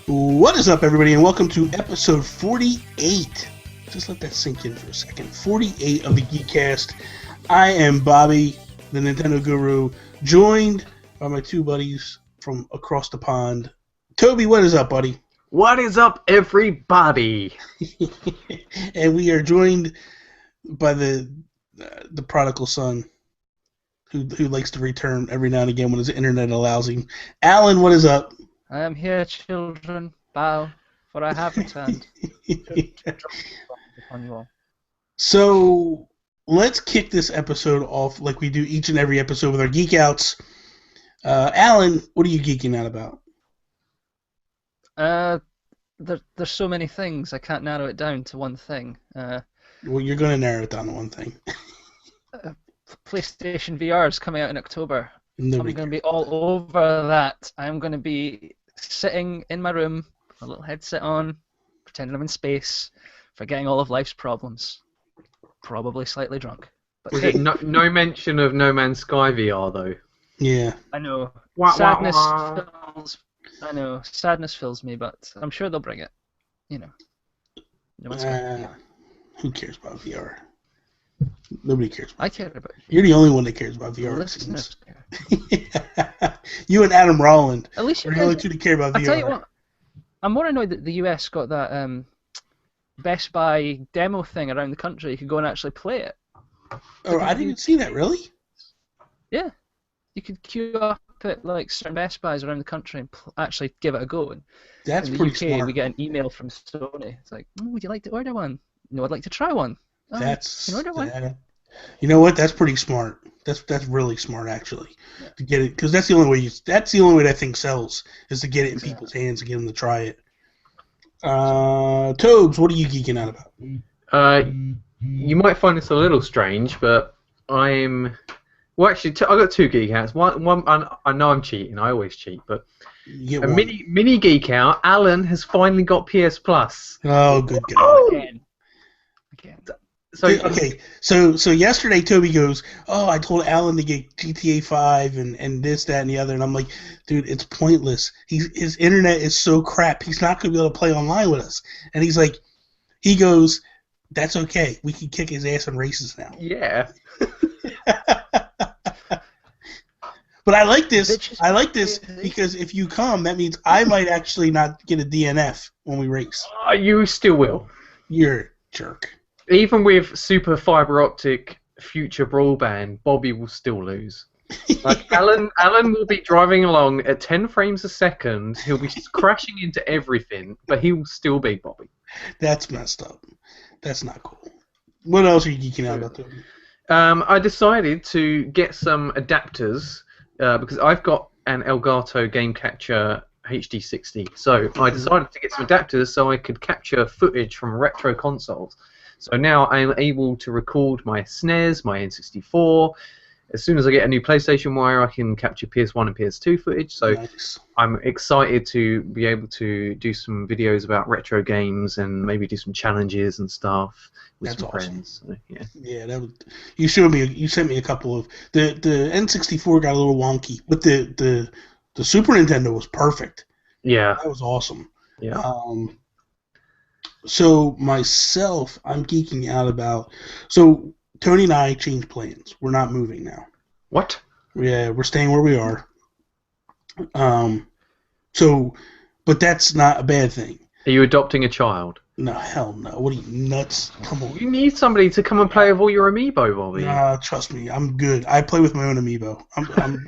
What is up, everybody, and welcome to episode 48. Just let that sink in for a second. 48 of the Geekcast. I am Bobby, the Nintendo Guru, joined by my two buddies from across the pond. Toby, what is up, buddy? What is up, everybody? And we are joined by the prodigal son, who likes to return every now and again when his internet allows him. Alan, what is up? I am here, children. Bow, for I have returned. On you all. So let's kick this episode off like we do each and every episode with our Geek Outs. Alan, what are you geeking out about? There's so many things, I can't narrow it down to one thing. Well, you're going to narrow it down to one thing. PlayStation VR is coming out in October. Nobody I'm going to be all over that. I'm going to be sitting in my room, with a little headset on, pretending I'm in space, forgetting all of life's problems. Probably slightly drunk. But Was hey, it no mention of No Man's Sky VR though? Yeah. I know. Wah, Sadness wah, wah. fills. I know. Sadness fills me, but I'm sure they'll bring it. You know. No one's gonna- Who cares about VR? Nobody cares. I care about it. You're the only one that cares about VR. Listeners care. You and Adam Rolland At least you are the only guys, two that care about I'll VR. tell you what, I'm more annoyed that the US got that Best Buy demo thing around the country. You could go and actually play it. Oh, I didn't even see that, really? Yeah. You could queue up at like certain Best Buys around the country and actually give it a go. And That's in the pretty UK, smart. we get an email from Sony. It's like, would you like to order one? No, I'd like to try one. Oh, That's you can order one. You know what? That's pretty smart. That's really smart, actually, to get it, because that's the only way. That's the only way that thing sells, is to get it in people's hands and get them to try it. Tobes, what are you geeking out about? You might find this a little strange, but I'm. Well, actually, I got two geek outs. One, I know I'm cheating. I always cheat, but You get a one. mini geek out. Alan has finally got PS Plus. Oh, good God. Again. So Okay, so yesterday Toby goes, oh, I told Alan to get GTA 5 and this, that, and the other, and I'm like, dude, it's pointless. His internet is so crap, he's not going to be able to play online with us. And he's like, he goes, that's okay, we can kick his ass in races now. yeah. But I like this. Bitches. I like this because if you come, that means I might actually not get a DNF when we race. You still will. You're a jerk. Even with super fiber optic future broadband, Bobby will still lose. Like Alan will be driving along at 10 frames a second. He'll be crashing into everything, but he will still beat Bobby. That's messed up. That's not cool. What else are you geeking out about, Toby? I decided to get some adapters because I've got an Elgato Game Capture HD60. So I decided to get some adapters so I could capture footage from retro consoles. So now I'm able to record my SNES, my N64. As soon as I get a new PlayStation wire, I can capture PS1 and PS2 footage. So Nice. I'm excited to be able to do some videos about retro games and maybe do some challenges and stuff with That's some awesome. friends. So, yeah. Yeah, that was, you sent me a couple of the N64 got a little wonky, but the Super Nintendo was perfect. Yeah. That was awesome. Yeah. So myself, I'm geeking out about. So Tony and I changed plans. We're not moving now. What? Yeah, we're staying where we are. So, but that's not a bad thing. Are you adopting a child? No, hell no. What are you, nuts? Come on. You need somebody to come and play with all your amiibo, Bobby. Nah, trust me, I'm good. I play with my own amiibo. I'm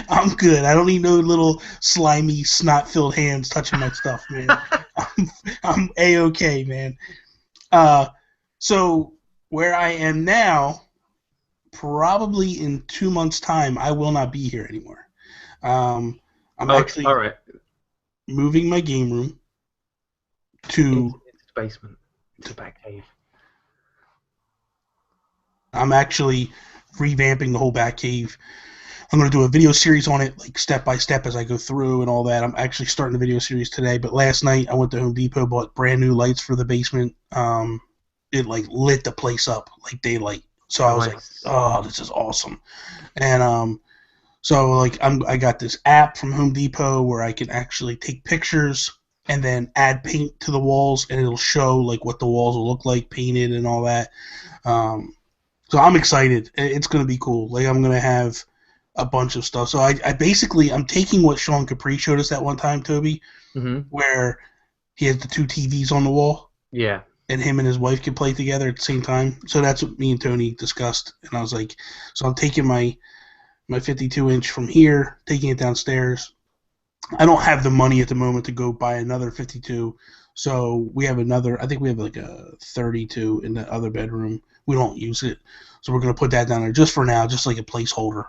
I'm good. I don't need no little slimy, snot-filled hands touching my stuff, man. I'm A-okay, man. So where I am now, probably in 2 months' time, I will not be here anymore. I'm actually all right. moving my game room to. Into the basement, to back cave. I'm actually revamping the whole Batcave. I'm going to do a video series on it, like step by step as I go through and all that. I'm actually starting the video series today, but last night I went to Home Depot, bought brand new lights for the basement. It like lit the place up like daylight. So I was like, Nice. oh, this is awesome. And So like I got this app from Home Depot where I can actually take pictures and then add paint to the walls, and it'll show like what the walls will look like painted and all that. So I'm excited. It's gonna be cool. Like I'm gonna have a bunch of stuff. So I basically I'm taking what Sean Capri showed us that one time, Toby, where he has the two TVs on the wall. Yeah. And him and his wife can play together at the same time. So that's what me and Tony discussed. And I was like, so I'm taking my 52-inch from here, taking it downstairs. I don't have the money at the moment to go buy another 52. So we have another, I think we have like a 32 in the other bedroom. We don't use it. So we're going to put that down there just for now, just like a placeholder.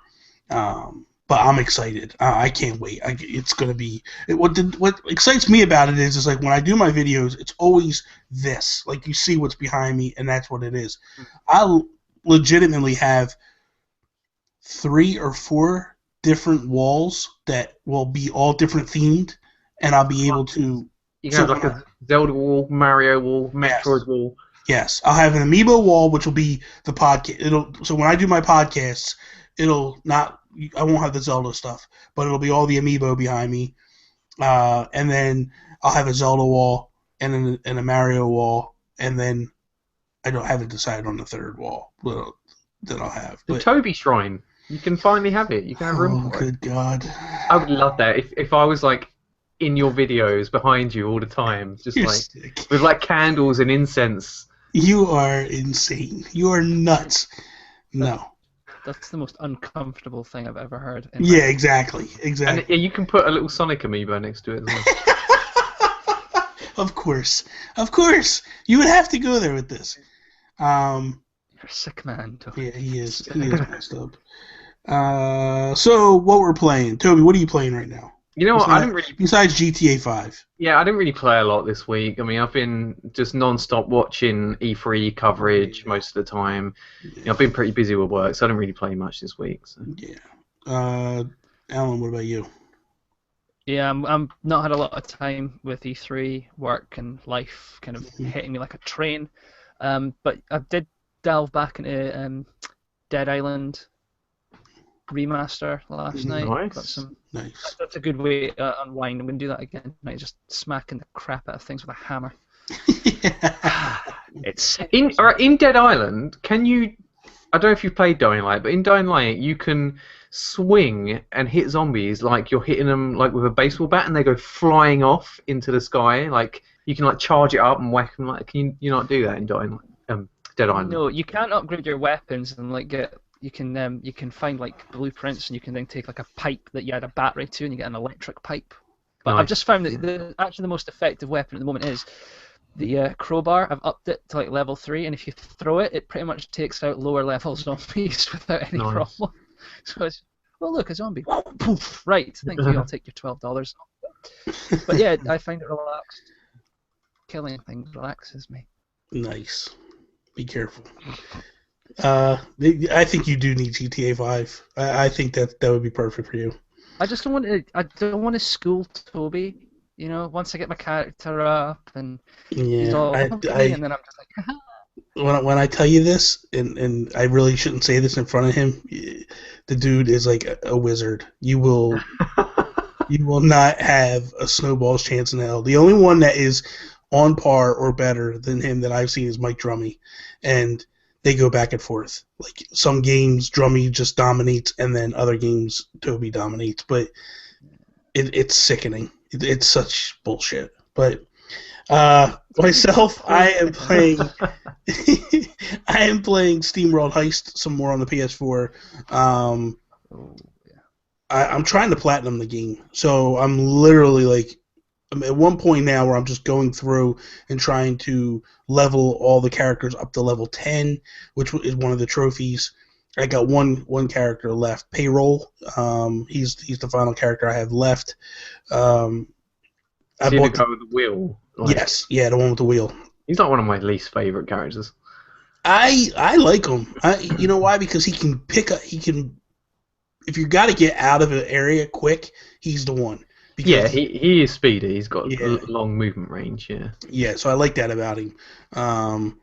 But I'm excited. I can't wait. It's going to be what excites me about it is like when I do my videos, it's always this. Like you see what's behind me, and that's what it is. I legitimately have 3 or 4 different walls that will be all different themed, and I'll be able to. You can have like a Zelda wall, Mario wall, Metroid wall. Yes, I'll have an amiibo wall, which will be the podcast. So when I do my podcasts, I won't have the Zelda stuff, but it'll be all the amiibo behind me, and then I'll have a Zelda wall and a Mario wall, and then I don't have it decided on the third wall that I'll have. The Toby Shrine, you can finally have it. You can have room for it. Oh, good God! I would love that if I was like in your videos behind you all the time, just You're like sick. with like candles and incense. You are insane. You are nuts. No. That's the most uncomfortable thing I've ever heard. Yeah, exactly. And yeah, you can put a little Sonic amiibo next to it as well. Of course. You would have to go there with this. You're a sick man, Toby. Yeah, he is. He is messed up. So what we're playing, Toby? What are you playing right now? You know what? I didn't really. Besides GTA 5. Yeah, I didn't really play a lot this week. I mean, I've been just non-stop watching E3 coverage most of the time. Yeah. You know, I've been pretty busy with work, so I didn't really play much this week. So. Yeah. Alan, what about you? Yeah, I'm not had a lot of time with E3 work and life kind of hitting me like a train. But I did delve back into Dead Island remaster last night. Nice. Nice. That's a good way to unwind. I'm going to do that again tonight, just smacking the crap out of things with a hammer. It's in Dead Island. Can you? I don't know if you've played Dying Light, but in Dying Light you can swing and hit zombies like you're hitting them like with a baseball bat, and they go flying off into the sky. Like you can like charge it up and whack them. Like can you not do that in Dead Island? No, you can't upgrade your weapons and like get. You can find like blueprints, and you can then take like a pipe that you add a battery to, and you get an electric pipe. But Nice. I've just found that actually the most effective weapon at the moment is the crowbar. I've upped it to like level 3, and if you throw it, it pretty much takes out lower level zombies without any Nice. problem. So it's look, a zombie. Poof, right, thank you. I'll take your $12. But yeah, I find it relaxed. Killing things relaxes me. Nice. Be careful. I think you do need GTA 5. I think that would be perfect for you. I just don't want to. I don't want to school Toby. You know, once I get my character up and he's all I, and then I'm just like. when I tell you this, and I really shouldn't say this in front of him, the dude is like a wizard. You will not have a snowball's chance in hell. The only one that is on par or better than him that I've seen is Mike Drummy, and they go back and forth. Like some games, Drummy just dominates, and then other games, Toby dominates. But it's sickening. It's such bullshit. But myself, I am playing. I am playing SteamWorld Heist some more on the PS4. I'm trying to platinum the game, so I'm literally like. I'm at one point now where I'm just going through and trying to level all the characters up to level 10, which is one of the trophies. I got one character left, Payroll. He's the final character I have left. I bought the guy with the wheel. Like, yes, yeah, the one with the wheel. He's like one of my least favorite characters. I like him. You know why? Because he can if you got to get out of an area quick, he's the one. Yeah, he is speedy. He's got long movement range. Yeah. Yeah, so I like that about him. And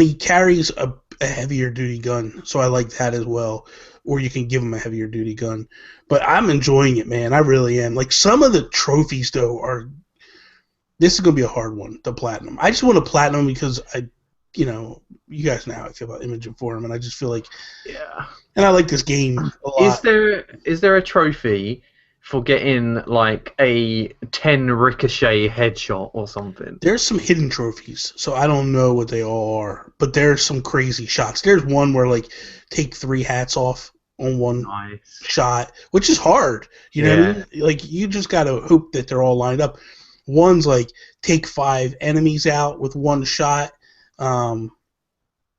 he carries a heavier duty gun, so I like that as well. or you can give them a heavier duty gun. But I'm enjoying it, man. I really am. Like, some of the trophies though are. This is gonna be a hard one, the platinum. I just want a platinum because you guys know how I feel about Image and Forum, and I just feel like, Yeah. and I like this game a lot. Is there a trophy for getting like a 10 ricochet headshot or something? There's some hidden trophies, so I don't know what they all are, but there's some crazy shots. There's one where like take 3 hats off on one shot, which is hard. You know what I mean? Like, you just gotta hope that they're all lined up. One's like take 5 enemies out with one shot.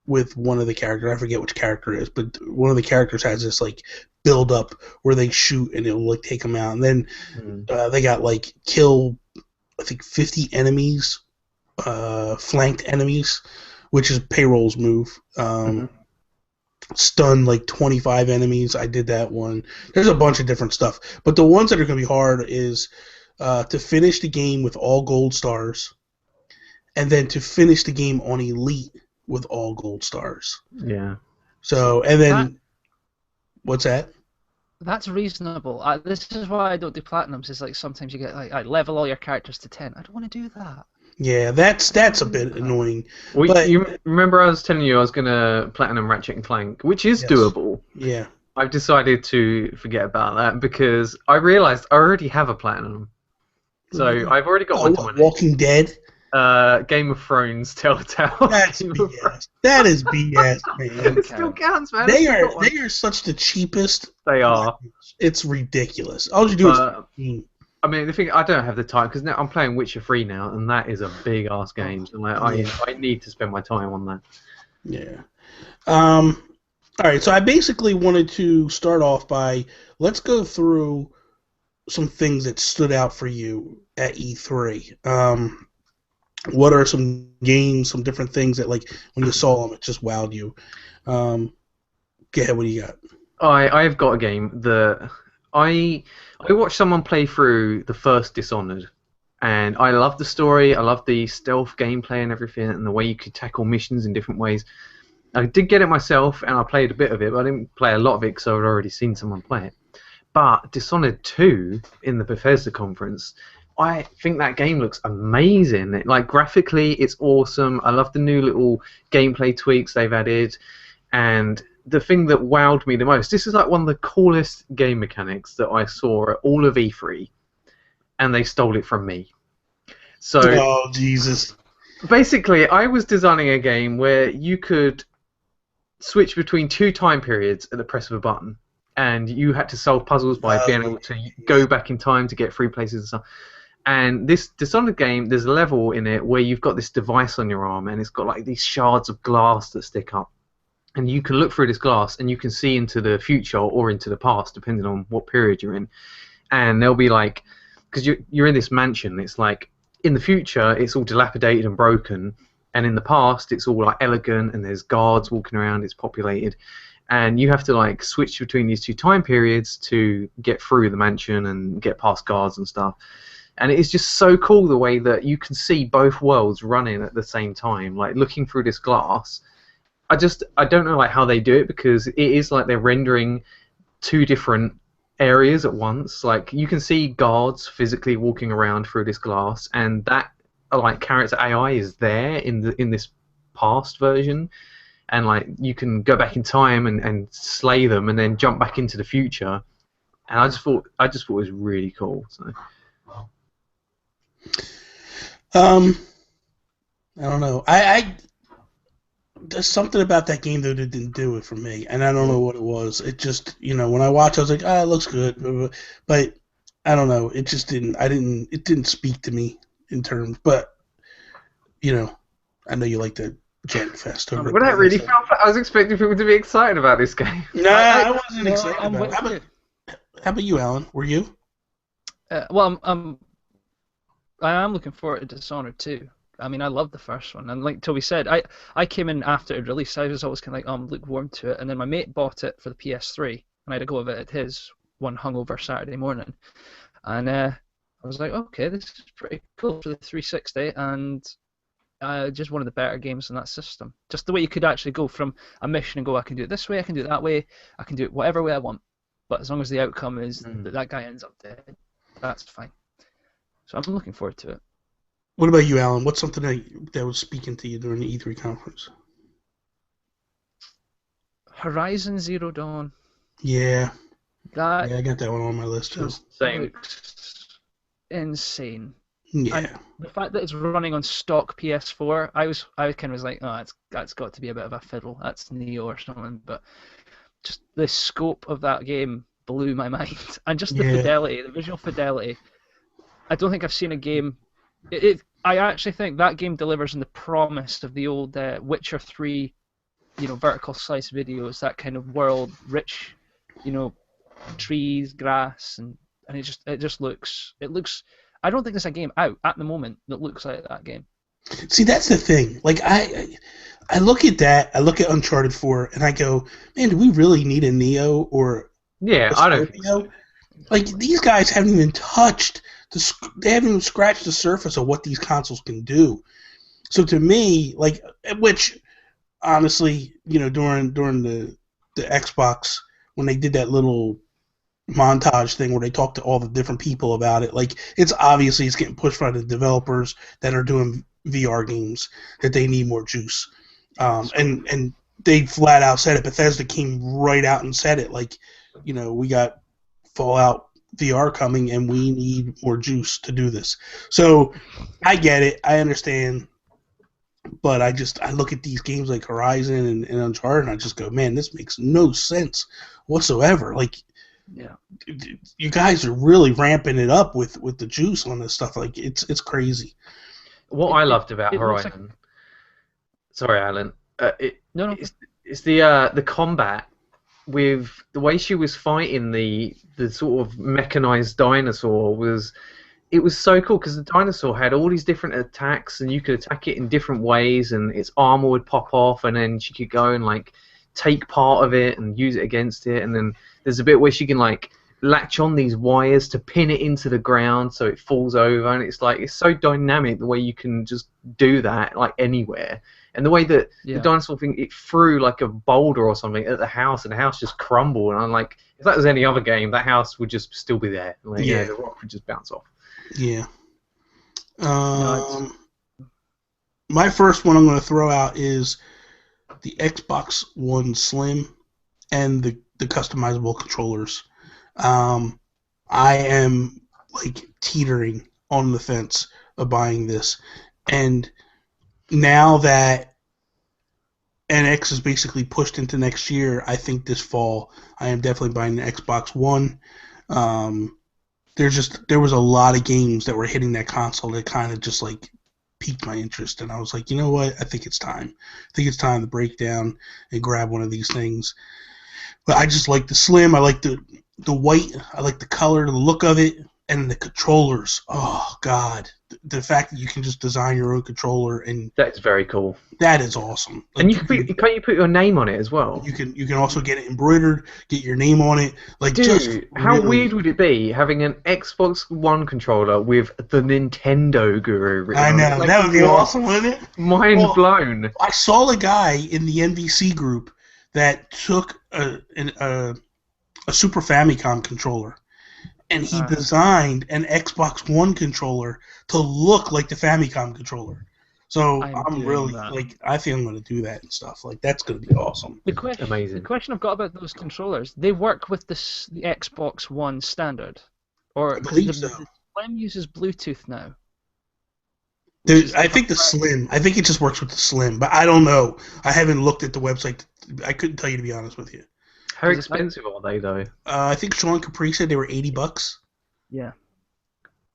With one of the characters, I forget which character it is, but one of the characters has this like build up where they shoot and it'll like take them out, and then they got like kill, I think 50 enemies, flanked enemies, which is Payroll's move. Stun like 25 enemies. I did that one. There's a bunch of different stuff, but the ones that are going to be hard is to finish the game with all gold stars, and then to finish the game on Elite with all gold stars. Yeah. So, and then, what's that? That's reasonable. This is why I don't do platinums. Is like sometimes you get like, I level all your characters to 10. I don't want to do that. Yeah, that's a bit annoying. Well, but, you remember I was telling you I was gonna platinum Ratchet and Clank, which is doable. Yeah. I've decided to forget about that because I realised I already have a platinum. So I've already got one to my name. Walking Dead. Game of Thrones, Telltale. That's BS. That is BS, man. It still counts, man. They are such the cheapest. They are. It's ridiculous. All you do is. I mean, the thing, I don't have the time because now I'm playing Witcher 3 now, and that is a big ass game. So I need to spend my time on that. Yeah. All right. So I basically wanted to start off by let's go through some things that stood out for you at E3. What are some games, some different things that, like, when you saw them, it just wowed you? Go ahead, what do you got? I've got a game that I watched someone play through the first Dishonored, and I love the story, I love the stealth gameplay and everything, and the way you could tackle missions in different ways. I did get it myself, and I played a bit of it, but I didn't play a lot of it because I had already seen someone play it. But Dishonored 2 in the Bethesda conference, I think that game looks amazing. Like, graphically, it's awesome. I love the new little gameplay tweaks they've added. And the thing that wowed me the most, this is like one of the coolest game mechanics that I saw at all of E3, and they stole it from me. So, oh, Jesus. Basically, I was designing a game where you could switch between 2 time periods at the press of a button, and you had to solve puzzles by being able to go back in time to get through places and stuff. And this Dishonored game, there's a level in it where you've got this device on your arm, and it's got like these shards of glass that stick up. And you can look through this glass, and you can see into the future or into the past, depending on what period you're in. And they'll be like, because you're in this mansion, it's like, in the future, it's all dilapidated and broken, and in the past, it's all like elegant, and there's guards walking around, it's populated. And you have to like switch between these 2 time periods to get through the mansion and get past guards and stuff. And it is just so cool the way that you can see both worlds running at the same time, like looking through this glass. I don't know like how they do it, because it is like they're rendering 2 different areas at once. Like, you can see guards physically walking around through this glass, and that like character AI is there in this past version, and like you can go back in time and slay them and then jump back into the future. And I just thought it was really cool. So. I don't know. There's something about that game though that didn't do it for me, and I don't know what it was. It just, when I watched, I was like, it looks good, but I don't know. It just didn't. It didn't speak to me in terms. But I know you like the Jank Fest over. But I really felt. I was expecting people to be excited about this game. No, I wasn't excited about it. How about you, Alan? Were you? Well, I am looking forward to Dishonored 2. I mean, I love the first one, and like Toby said, I came in after it released. I was always kind of like, I'm lukewarm to it, and then my mate bought it for the PS3, and I had a go of it at his one hungover Saturday morning, and I was like, okay, this is pretty cool for the 360, and just one of the better games in that system. Just the way you could actually go from a mission and go, I can do it this way, I can do it that way, I can do it whatever way I want. But as long as the outcome is that guy ends up dead, that's fine. So I'm looking forward to it. What about you, Alan? What's something that was speaking to you during the E3 conference? Horizon Zero Dawn. Yeah. I got that one on my list too. Same. Insane. Yeah. And the fact that it's running on stock PS4, I kind of was like, oh, that's got to be a bit of a fiddle. That's Neo or something. But just the scope of that game blew my mind, and just the fidelity, the visual fidelity. I don't think I've seen a game. I actually think that game delivers on the promise of the old Witcher 3, vertical slice videos. That kind of world, rich, trees, grass, and it just looks. I don't think there's a game out at the moment that looks like that game. See, that's the thing. Like, I look at that, I look at Uncharted 4, and I go, man, do we really need a Neo or I don't think so. Like, these guys haven't even touched, they haven't even scratched the surface of what these consoles can do. So to me, like, which, honestly, during the Xbox, when they did that little montage thing where they talk to all the different people about it, like, it's getting pushed by the developers that are doing VR games that they need more juice, and they flat out said it. Bethesda came right out and said it, like, we got Fallout VR coming and we need more juice to do this. So I get it, I understand, but I look at these games like Horizon and Uncharted and I just go, man, this makes no sense whatsoever. Like, yeah, you guys are really ramping it up with the juice on this stuff. Like, it's crazy. What I loved about Horizon. Sorry, Alan. It's the combat with the way she was fighting the sort of mechanized dinosaur was so cool because the dinosaur had all these different attacks and you could attack it in different ways and its armor would pop off and then she could go and like take part of it and use it against it, and then there's a bit where she can like latch on these wires to pin it into the ground so it falls over, and it's so dynamic the way you can just do that like anywhere, and the way that the dinosaur thing, it threw like a boulder or something at the house and the house just crumbled, and I'm like, if that was any other game that house would just still be there, like, the rock would just bounce off. My first one I'm going to throw out is the Xbox One Slim and the customizable controllers. I am like teetering on the fence of buying this, and now that NX is basically pushed into next year, I think this fall I am definitely buying the Xbox One. There was a lot of games that were hitting that console that kind of just like piqued my interest, and I was like, you know what? I think it's time. I think it's time to break down and grab one of these things. But I just like the Slim. I like the white. I like the color, the look of it, and the controllers. Oh God, the fact that you can just design your own controller, and that's very cool. That is awesome. Like, and can't you put your name on it as well? You can also get it embroidered, get your name on it. Like, dude, how weird would it be having an Xbox One controller with the Nintendo Guru written I know, on it? Like, that would be awesome, wouldn't it? Mind blown. I saw a guy in the NVC group that took a Super Famicom controller, and he designed an Xbox One controller to look like the Famicom controller. So I'm really I think I'm going to do that and stuff. Like, that's going to be awesome. Amazing. The question I've got about those controllers, they work with the Xbox One standard, or I believe so. The Slim uses Bluetooth now. I think the Slim. I think it just works with the Slim, but I don't know. I haven't looked at the website. I couldn't tell you, to be honest with you. How expensive are they, though? I think Sean Capri said they were $80. Yeah.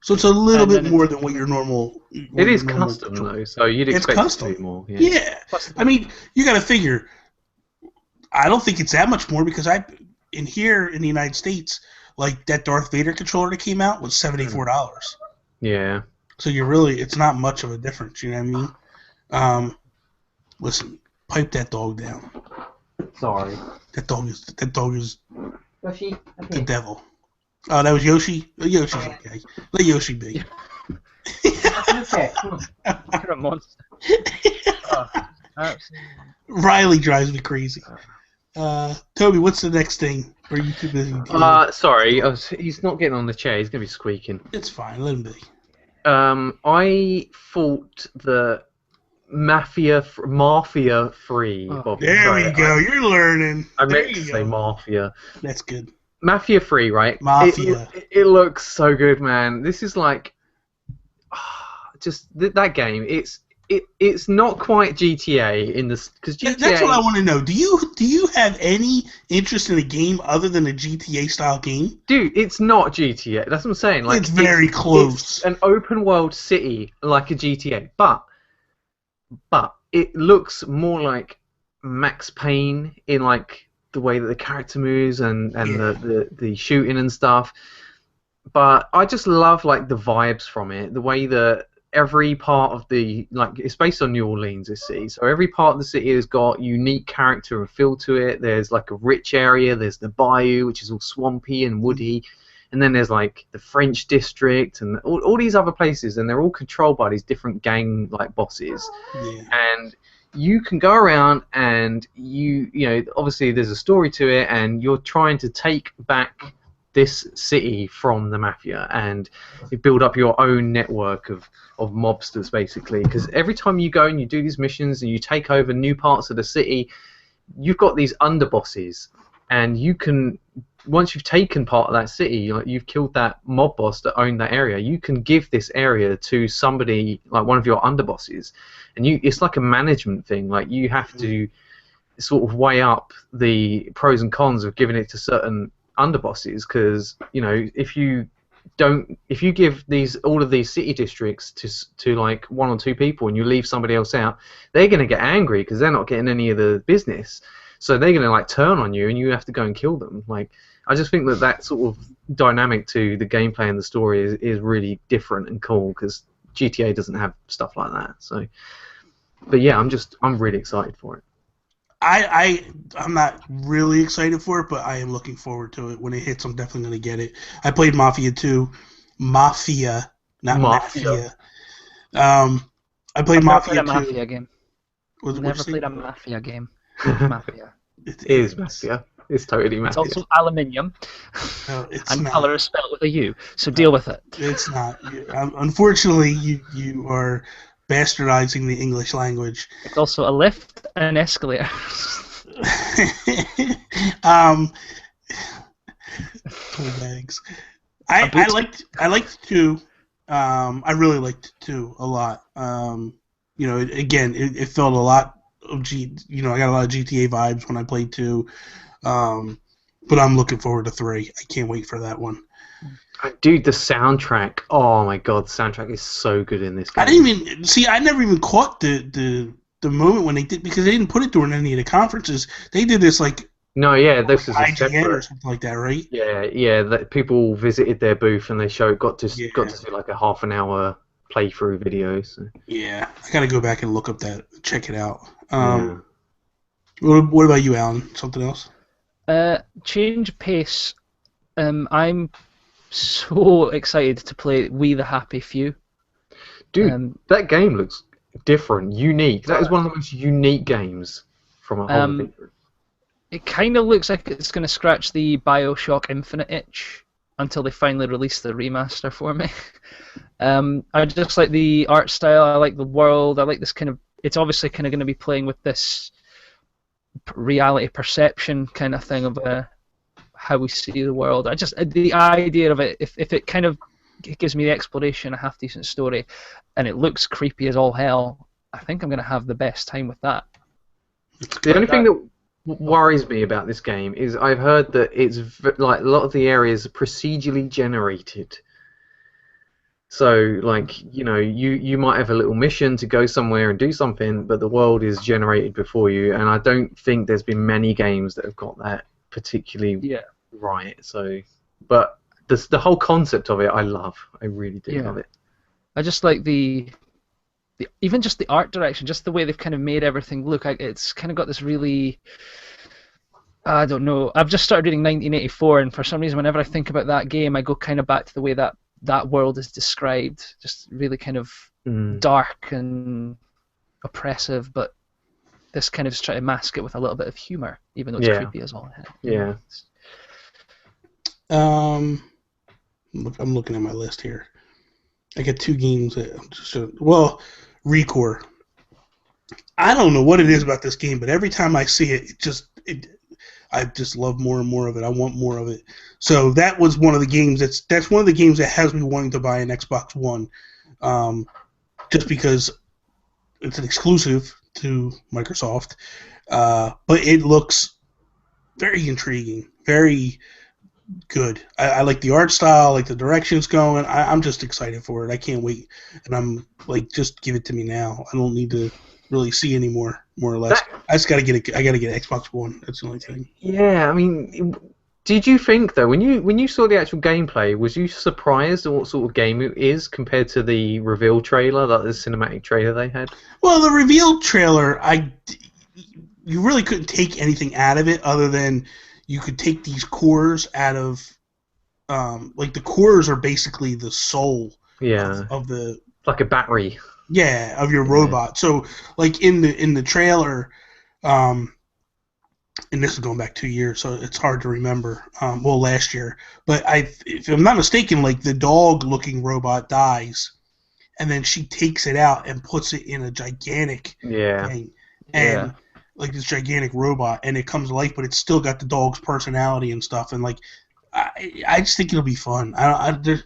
So it's a little bit more than what your normal. It is custom though, so you'd expect it to be more. Yeah. I mean, you got to figure. I don't think it's that much more because here in the United States, like that Darth Vader controller that came out was $74. Yeah. So it's not much of a difference. You know what I mean? Listen, pipe that dog down. Sorry. That dog is Yoshi? The devil. Oh, that was Yoshi? Yoshi's okay. Let Yoshi be. Okay. You're a monster. Oh, absolutely. Riley drives me crazy. Toby, what's the next thing? Or are you too busy? Sorry, he's not getting on the chair. He's gonna be squeaking. It's fine. Let him be. I thought the Mafia Free. Oh, Bobby, There sorry, we go. You're learning. I There meant to you say go. Mafia. That's good. Mafia Free, right? Mafia. It looks so good, man. This is like just that game. It's not quite GTA in this because GTA. That's what I want to know. Do you have any interest in a game other than a GTA style game? Dude, it's not GTA. That's what I'm saying. Like It's very close. It's an open world city like a GTA, but it looks more like Max Payne in like the way that the character moves and the shooting and stuff. But I just love like the vibes from it, the way that every part of the it's based on New Orleans, you see. So every part of the city has got unique character and feel to it. There's like a rich area. There's the bayou, which is all swampy and woody, and then there's like the French district and all these other places, and they're all controlled by these different gang like bosses. Yeah. And you can go around and you know obviously there's a story to it, and you're trying to take back this city from the mafia, and you build up your own network of mobsters basically, because every time you go and you do these missions and you take over new parts of the city, you've got these underbosses, and you can, once you've taken part of that city, like you've killed that mob boss that owned that area, you can give this area to somebody like one of your underbosses, and it's like a management thing. Like you have to sort of weigh up the pros and cons of giving it to certain underbosses, because you know if you give all of these city districts to like one or two people and you leave somebody else out, they're going to get angry because they're not getting any of the business, so they're going to like turn on you and you have to go and kill them. Like I just think that sort of dynamic to the gameplay and the story is really different and cool, because GTA doesn't have stuff like that. So but yeah, I'm really excited for it. I'm not really excited for it, but I am looking forward to it. When it hits, I'm definitely going to get it. I played Mafia 2. Mafia, not Mafia. I played Mafia 2. Never played a Mafia game. Never played a Mafia game. Mafia. It is Mafia. It's totally Mafia. It's also aluminium. No, it's and not. colour is spelled with a U, so deal with it. It's not. Unfortunately, you are bastardizing the English language. It's also a lift and an escalator. Toy bags. I liked 2. I really liked 2 a lot. You know, it felt a lot of I got a lot of GTA vibes when I played 2. But I'm looking forward to 3. I can't wait for that one. Dude, the soundtrack! Oh my god, the soundtrack is so good in this game. I never even caught the moment when they did, because they didn't put it during any of the conferences. They did this like this is IGN or something like that, right? Yeah. That people visited their booth and they got to see like a half an hour playthrough video. So. Yeah, I gotta go back and look up check it out. What about you, Alan? Something else? Change pace. I'm so excited to play We the Happy Few. Dude, that game looks different, unique. That is one of the most unique games from a whole thing. It kind of looks like it's going to scratch the BioShock Infinite itch until they finally release the remaster for me. I just like the art style, I like the world, I like this kind of... It's obviously kind of going to be playing with this reality perception kind of thing of how we see the world. The idea of it, if it kind of gives me the exploration, a half decent story, and it looks creepy as all hell, I think I'm going to have the best time with that. The only thing that worries me about this game is I've heard that it's like a lot of the areas are procedurally generated. So, like, you might have a little mission to go somewhere and do something, but the world is generated before you, and I don't think there's been many games that have got that particularly right. So, but the whole concept of it, I love. I really do love it. I just like even just the art direction, just the way they've kind of made everything look. It's kind of got this really... I don't know. I've just started reading 1984, and for some reason, whenever I think about that game, I go kind of back to the way that world is described. Just really kind of dark and oppressive, but this kind of just try to mask it with a little bit of humor, even though it's creepy as all hell. Yeah. I'm looking at my list here. I got 2 games that I'm just Recore. I don't know what it is about this game, but every time I see it, I just love more and more of it. I want more of it. So that was one of the games. That's one of the games that has me wanting to buy an Xbox One, just because it's an exclusive to Microsoft. But it looks very intriguing, very good. I like the art style, I like the direction it's going. I'm just excited for it. I can't wait, and I'm like, just give it to me now. I don't need to really see anymore, more or less. I just gotta get it. I gotta get Xbox One. That's the only thing. Yeah, I mean, did you think though when you saw the actual gameplay, was you surprised at what sort of game it is compared to the reveal trailer, like the cinematic trailer they had? Well, the reveal trailer, you really couldn't take anything out of it other than you could take these cores out of, like the cores are basically the soul. Yeah. Of the, like a battery. Yeah, of your robot. So, like in the trailer, and this is going back 2 years, so it's hard to remember. Last year, but if I'm not mistaken, like the dog-looking robot dies, and then she takes it out and puts it in a gigantic thing, and like this gigantic robot, and it comes to life, but it's still got the dog's personality and stuff, and like I just think it'll be fun. The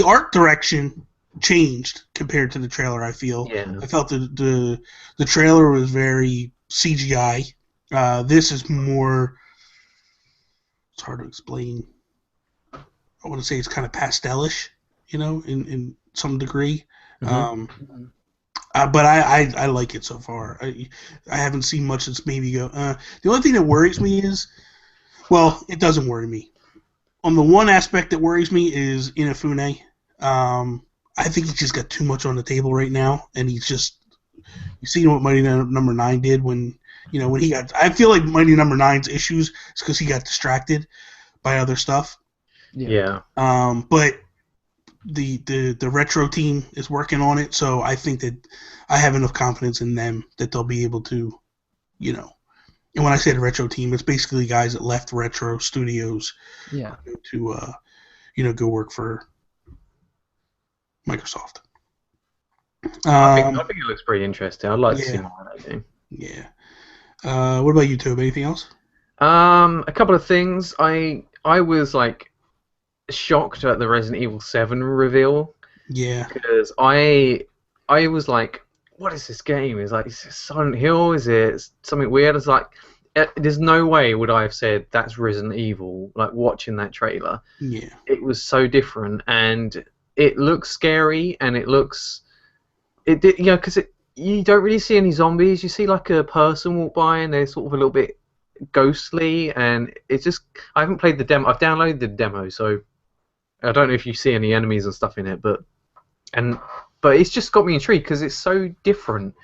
art direction changed compared to the trailer. I feel. Yeah. I felt the trailer was very CGI. This is more. It's hard to explain. I want to say it's kind of pastelish, in some degree. Mm-hmm. But I like it so far. I haven't seen much that's made me go. The only thing that worries me is, it doesn't worry me. On the one aspect that worries me is Inafune. I think he's just got too much on the table right now, and he's just. You see what Mighty Number 9 did when he got. I feel like Mighty Number 9's issues is because he got distracted by other stuff. Yeah. But the retro team is working on it, so I think that I have enough confidence in them that they'll be able to, And when I say the retro team, it's basically guys that left Retro Studios, to go work for Microsoft. I think it looks pretty interesting. I'd like to see more of that game. Yeah. What about you, Toby? Anything else? A couple of things. I was like shocked at the Resident Evil 7 reveal. Yeah. Because I was like, what is this game? Is it Silent Hill? Is it something weird? It's like, there's no way would I have said that's Resident Evil. Like watching that trailer. Yeah. It was so different, and it looks scary, and it looks, because you don't really see any zombies. You see like a person walk by, and they're sort of a little bit ghostly, and it's just. I haven't played the demo. I've downloaded the demo, so I don't know if you see any enemies and stuff in it, but it's just got me intrigued because it's so different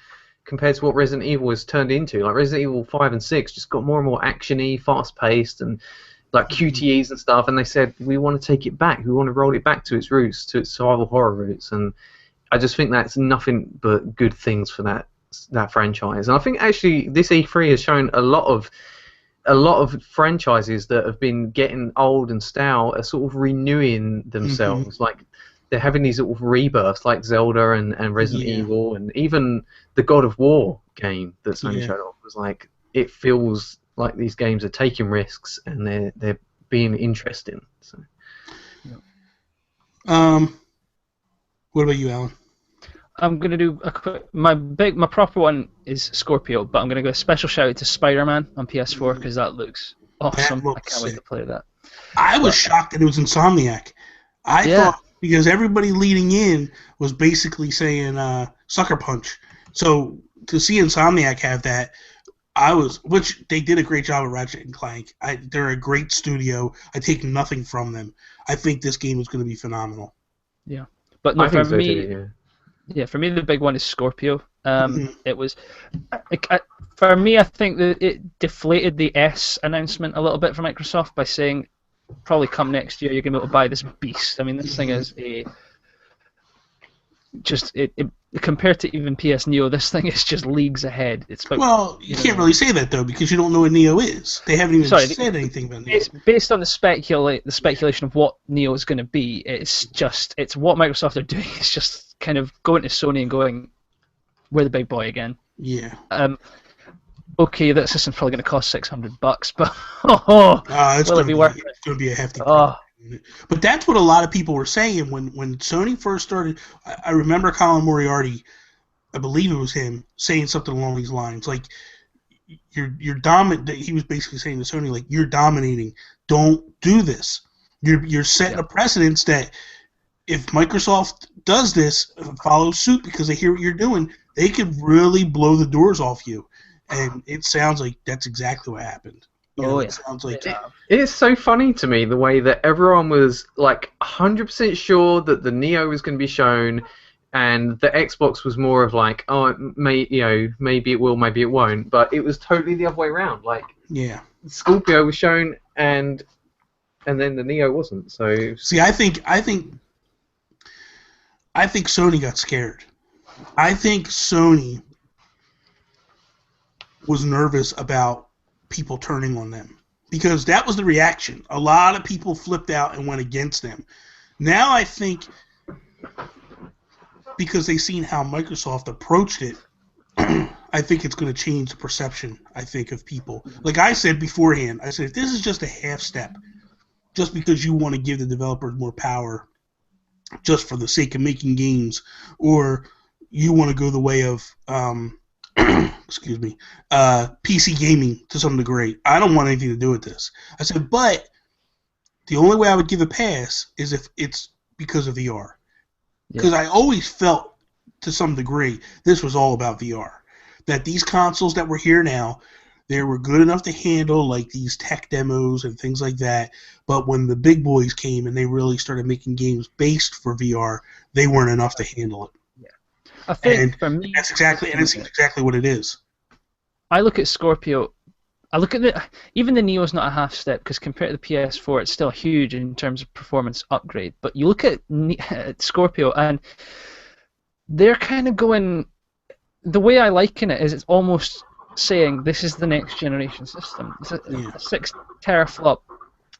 compared to what Resident Evil has turned into. Like Resident Evil 5 and 6 just got more and more action-y, fast-paced, and like QTEs and stuff, and they said, we want to take it back. We want to roll it back to its roots, to its survival horror roots, and I just think that's nothing but good things for that franchise. And I think actually this E3 has shown a lot of franchises that have been getting old and stale are sort of renewing themselves. Like they're having these sort of rebirths, like Zelda and Resident Evil, and even the God of War game that Sony showed off was like, it feels like these games are taking risks and they're being interesting. So. What about you, Alan? I'm gonna do my proper one is Scorpio, but I'm gonna go a special shout out to Spider-Man on PS4 because that looks awesome. I can't wait to play that. I was shocked that it was Insomniac. I thought because everybody leading in was basically saying Sucker Punch, so to see Insomniac have that, which they did a great job of Ratchet and Clank. They're a great studio. I take nothing from them. I think this game is going to be phenomenal. Yeah, but no, for me. Yeah, for me the big one is Scorpio. It was, for me, I think that it deflated the S announcement a little bit for Microsoft by saying, probably come next year you're going to be able to buy this beast. I mean, this thing is just it compared to even PS Neo, this thing is just leagues ahead. It's about, Well, you can't really say that though because you don't know what Neo is. They haven't even said anything about Neo. It's based on the speculation of what Neo is going to be. It's what Microsoft are doing. It's just kind of going to Sony and going, we're the big boy again. Yeah. Okay, that system's probably going to cost $600, but will it be worth it? It's going to be a hefty price. But that's what a lot of people were saying when Sony first started. I remember Colin Moriarty, I believe it was him, saying something along these lines, like you're dominant. He was basically saying to Sony, like, you're dominating. Don't do this. You're setting a precedence that if Microsoft does this, follows suit because they hear what you're doing, they could really blow the doors off you. And it sounds like that's exactly what happened. It sounds like it is so funny to me the way that everyone was like 100% sure that the Neo was going to be shown, and the Xbox was more of like, oh, maybe it will, maybe it won't. But it was totally the other way around. Like, Scorpio was shown, and then the Neo wasn't. So see, I think Sony got scared. I think Sony was nervous about people turning on them because that was the reaction. A lot of people flipped out and went against them. Now I think because they've seen how Microsoft approached it, I think it's going to change the perception, I think, of people. Like I said beforehand, I said, if this is just a half step, just because you want to give the developers more power just for the sake of making games, or you want to go the way of PC gaming to some degree, I don't want anything to do with this. I said, but the only way I would give a pass is if it's because of VR. Because I always felt, to some degree, this was all about VR. That these consoles that were here now, they were good enough to handle like these tech demos and things like that, but when the big boys came and they really started making games based for VR, they weren't enough to handle it. I think for me, it seems exactly what it is. I look at Scorpio. I look at even the Neo's not a half step because compared to the PS4, it's still huge in terms of performance upgrade. But you look at Scorpio, and they're kind of going. The way I liken it is, it's almost saying this is the next generation system. It's a 6 teraflop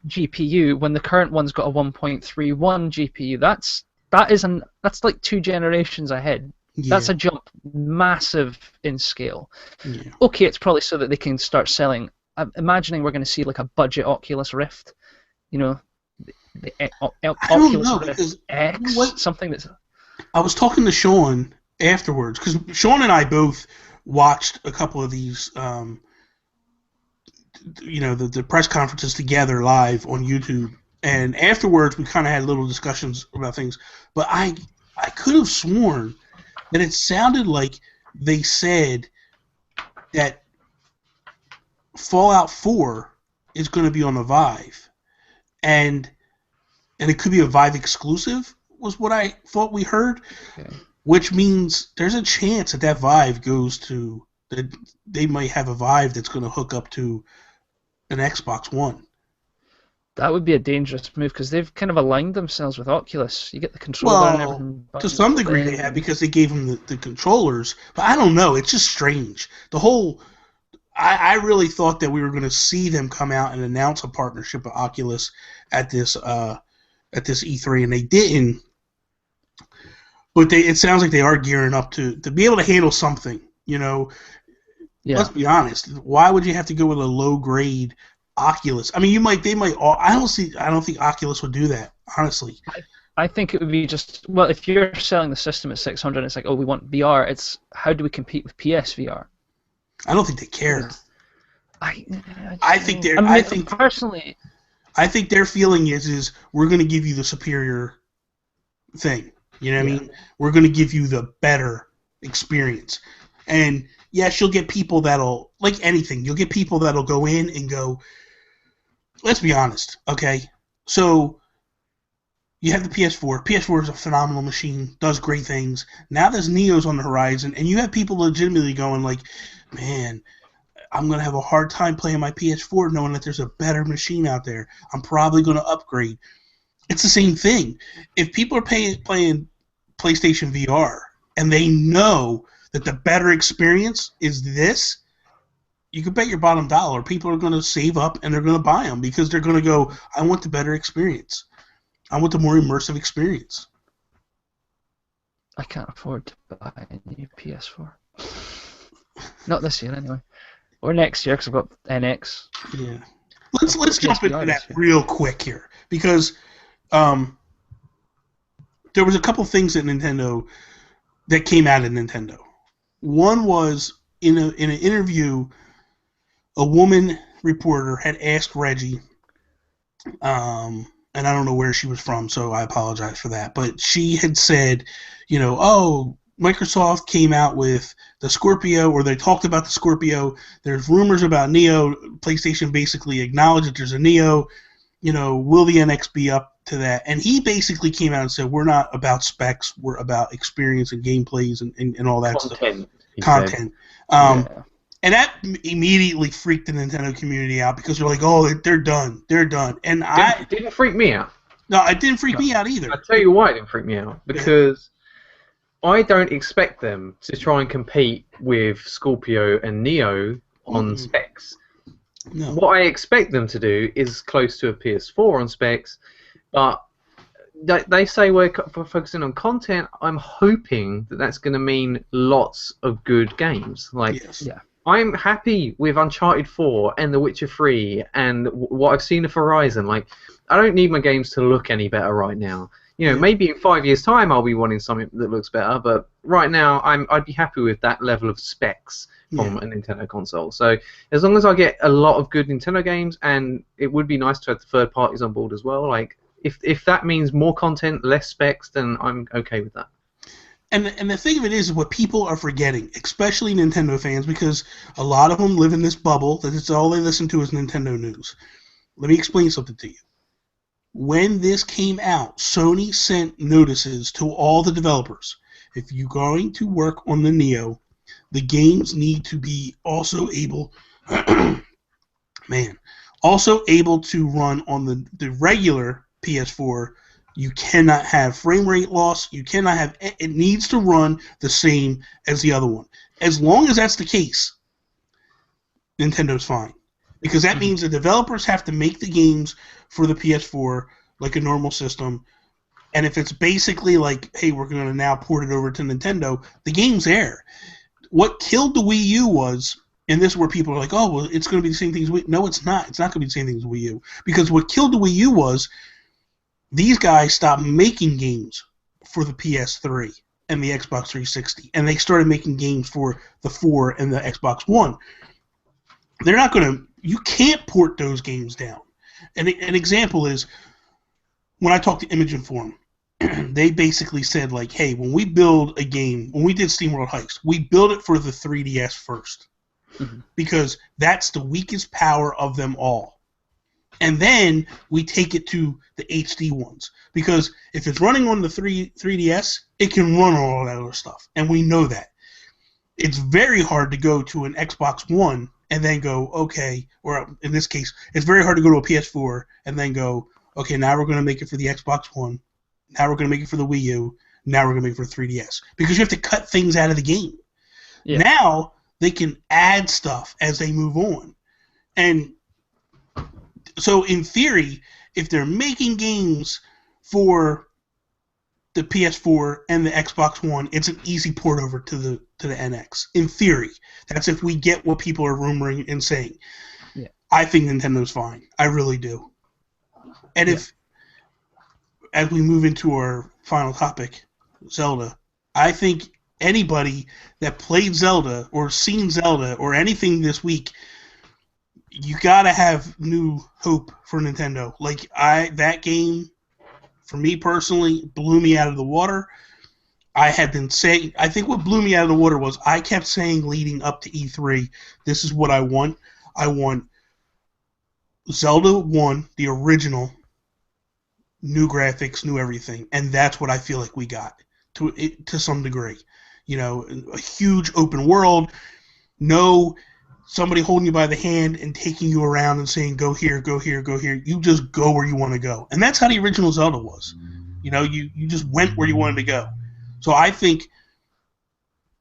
GPU when the current one's got a 1.31 GPU. That's like 2 generations ahead. Yeah. That's a jump massive in scale. Yeah. Okay, it's probably so that they can start selling. I'm imagining we're going to see like a budget Oculus Rift, the Oculus Rift X, something that's. I was talking to Sean afterwards because Sean and I both watched a couple of these, the press conferences together live on YouTube, and afterwards we kind of had little discussions about things. But I could have sworn that it sounded like they said that Fallout 4 is going to be on the Vive, and it could be a Vive exclusive, was what I thought we heard, which means there's a chance that Vive goes to that they might have a Vive that's going to hook up to an Xbox One. That would be a dangerous move because they've kind of aligned themselves with Oculus. You get the controller and everything. To some degree they have because they gave them the controllers. But I don't know. It's just strange. I really thought that we were going to see them come out and announce a partnership with Oculus at this E3, and they didn't. But it sounds like they are gearing up to be able to handle something. Let's be honest. Why would you have to go with a low grade Oculus? I mean, they might. I don't think Oculus would do that, honestly. I think it would be just, well, if you're selling the system at $600, it's like, oh, we want VR. It's how do we compete with PSVR? I don't think they care. I think personally, I think their feeling is we're going to give you the superior thing. You know what I mean? We're going to give you the better experience. And yes, you'll get people that'll, like anything, you'll get people that'll go in and go, let's be honest, okay? So you have the PS4. PS4 is a phenomenal machine, does great things. Now there's Neo's on the horizon, and you have people legitimately going like, man, I'm going to have a hard time playing my PS4 knowing that there's a better machine out there. I'm probably going to upgrade. It's the same thing. If people are playing PlayStation VR, and they know that the better experience is this, you can bet your bottom dollar people are going to save up and they're going to buy them because they're going to go, I want the better experience. I want the more immersive experience. I can't afford to buy a new PS4. Not this year, anyway. Or next year, because I've got NX. Yeah. Let's jump into that real quick here, because there was a couple things at Nintendo that came out of Nintendo. One was in an interview, a woman reporter had asked Reggie, and I don't know where she was from, so I apologize for that, but she had said, oh, Microsoft came out with the Scorpio, or they talked about the Scorpio. There's rumors about Neo. PlayStation basically acknowledged that there's a Neo. Will the NX be up to that? And he basically came out and said, we're not about specs. We're about experience and gameplays and all that Content, stuff. Content. And that immediately freaked the Nintendo community out because they're like, oh, they're done. They're done. And it didn't freak me out. No, it didn't freak me out either. I'll tell you why it didn't freak me out. Because I don't expect them to try and compete with Scorpio and Neo on specs. No. What I expect them to do is close to a PS4 on specs, but they say we're focusing on content. I'm hoping that that's going to mean lots of good games. Yes. Yeah. I'm happy with Uncharted 4 and The Witcher 3 and what I've seen of Horizon. I don't need my games to look any better right now. Maybe in 5 years' time I'll be wanting something that looks better, but right now I'd be happy with that level of specs from a Nintendo console. So as long as I get a lot of good Nintendo games, and it would be nice to have the third parties on board as well. If that means more content, less specs, then I'm okay with that. And the thing of it is what people are forgetting, especially Nintendo fans, because a lot of them live in this bubble that it's all they listen to is Nintendo news. Let me explain something to you. When this came out, Sony sent notices to all the developers. If you're going to work on the Neo, the games need to be also able to run on the regular PS4. You cannot have frame rate loss. You cannot have it needs to run the same as the other one. As long as that's the case, Nintendo's fine. Because that means the developers have to make the games for the PS4 like a normal system. And if it's basically like, hey, we're going to now port it over to Nintendo, the game's there. What killed the Wii U was, and this is where people are like, oh, well, it's going to be the same thing as Wii U. No, it's not. It's not going to be the same thing as Wii U. Because what killed the Wii U was these guys stopped making games for the PS3 and the Xbox 360. And they started making games for the 4 and the Xbox One. They're not going to... You can't port those games down. And an example is, when I talked to Image Forum, they basically said, like, hey, when we build a game, when we did SteamWorld Heist, we build it for the 3DS first. Because that's the weakest power of them all. And then we take it to the HD ones. Because if it's running on the 3DS, it can run on all that other stuff. And we know that. It's very hard to go to an Xbox One and then go, okay, or in this case, it's very hard to go to a PS4 and then go, okay, now we're going to make it for the Xbox One. Now we're going to make it for the Wii U. Now we're going to make it for 3DS. Because you have to cut things out of the game. Yeah. Now they can add stuff as they move on. And so in theory, if they're making games for the PS4 and the Xbox One, it's an easy port over to the NX. In theory. That's if we get what people are rumoring and saying. Yeah. I think Nintendo's fine. I really do. And if, as we move into our final topic, Zelda, I think anybody that played Zelda or seen Zelda or anything this week, you gotta have new hope for Nintendo. That game, for me personally, blew me out of the water. I had been saying, I think what blew me out of the water was I kept saying leading up to E3, this is what I want. I want Zelda 1, the original, new graphics, new everything, and that's what I feel like we got to some degree. A huge open world, no somebody holding you by the hand and taking you around and saying, go here, go here, go here. You just go where you want to go. And that's how the original Zelda was. You just went where you wanted to go. So I think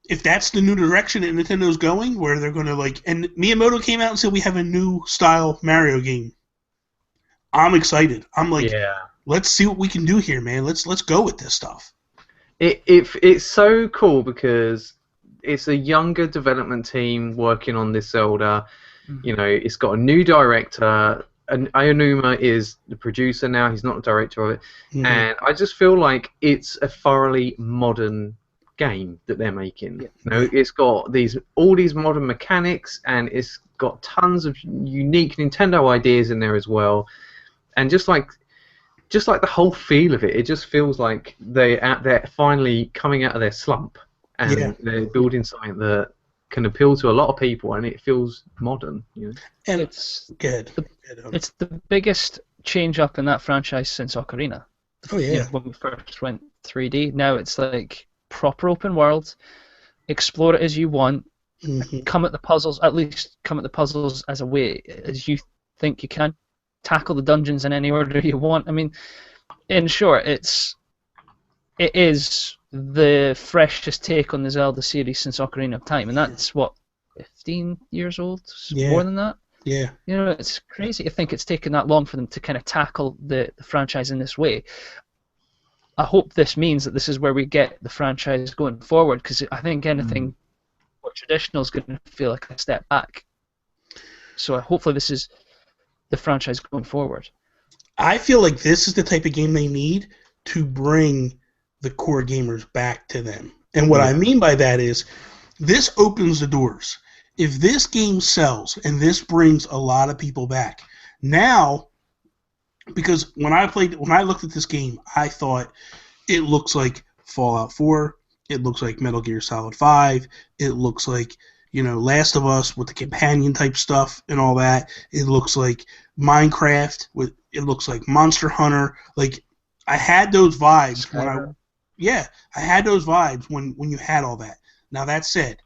if that's the new direction that Nintendo's going, where they're going to like, and Miyamoto came out and said we have a new style Mario game. I'm excited. I'm like, let's see what we can do here, man. Let's go with this stuff. It's so cool because it's a younger development team working on this Zelda. You know, it's got a new director. And Aonuma is the producer now. He's not the director of it. And I just feel like it's a thoroughly modern game that they're making. You know, it's got all these modern mechanics, and it's got tons of unique Nintendo ideas in there as well. And just like the whole feel of it, it just feels like they're finally coming out of their slump, and they're building something that can appeal to a lot of people, and it feels modern. You know? And it's good. It's the biggest change up in that franchise since Ocarina. Oh yeah. You know, when we first went 3D, now it's like proper open world. Explore it as you want. Come at the puzzles. At least come at the puzzles as a way as you think you can. Tackle the dungeons in any order you want. I mean, in short, it is the freshest take on the Zelda series since Ocarina of Time, and that's what, 15 years old? More than that? Yeah. You know, it's crazy to think it's taken that long for them to kind of tackle the franchise in this way. I hope this means that this is where we get the franchise going forward, because I think anything more traditional is going to feel like a step back. So hopefully this is the franchise going forward. I feel like this is the type of game they need to bring the core gamers back to them. And what I mean by that is this opens the doors. If this game sells and this brings a lot of people back, now, because when I looked at this game, I thought it looks like Fallout 4, it looks like Metal Gear Solid 5, it looks like, you know, Last of Us with the companion type stuff and all that. It looks like Minecraft it looks like Monster Hunter. Like, I had those vibes I had those vibes when you had all that. Now that said,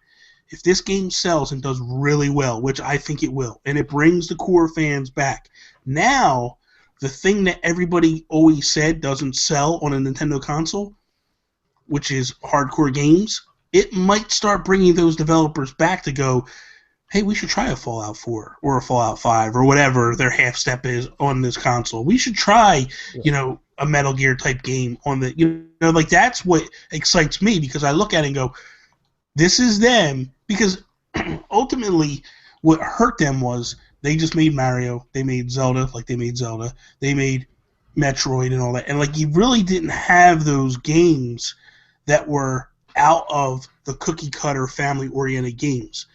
if this game sells and does really well, which I think it will, and it brings the core fans back, now the thing that everybody always said doesn't sell on a Nintendo console, which is hardcore games, it might start bringing those developers back to go, hey, we should try a Fallout 4 or a Fallout 5 or whatever their half step is on this console. We should try, you know, a Metal Gear type game on the, you know, like that's what excites me, because I look at it and go, this is them, because ultimately what hurt them was they just made Mario, they made Zelda, they made Metroid and all that, and like you really didn't have those games that were out of the cookie cutter family oriented games.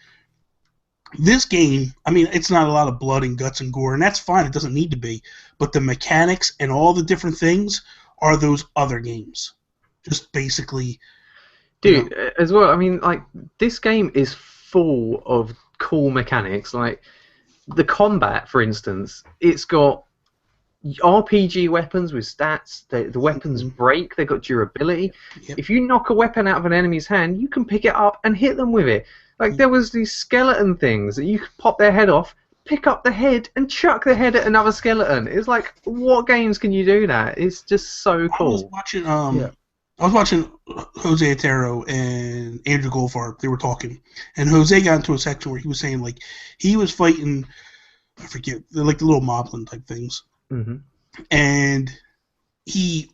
This game, I mean, it's not a lot of blood and guts and gore, and that's fine, it doesn't need to be, but the mechanics and all the different things are those other games. Just basically... Dude, as well, I mean, like, this game is full of cool mechanics. Like, the combat, for instance, it's got RPG weapons with stats. The weapons break, they've got durability. If you knock a weapon out of an enemy's hand, you can pick it up and hit them with it. Like, there was these skeleton things that you could pop their head off, pick up the head, and chuck the head at another skeleton. It's like, what games can you do that? It's just so cool. I was watching Jose Otero and Andrew Goldfarb. They were talking, and Jose got into a section where he was saying, like, he was fighting, I forget, they're like the little moblin type things, and he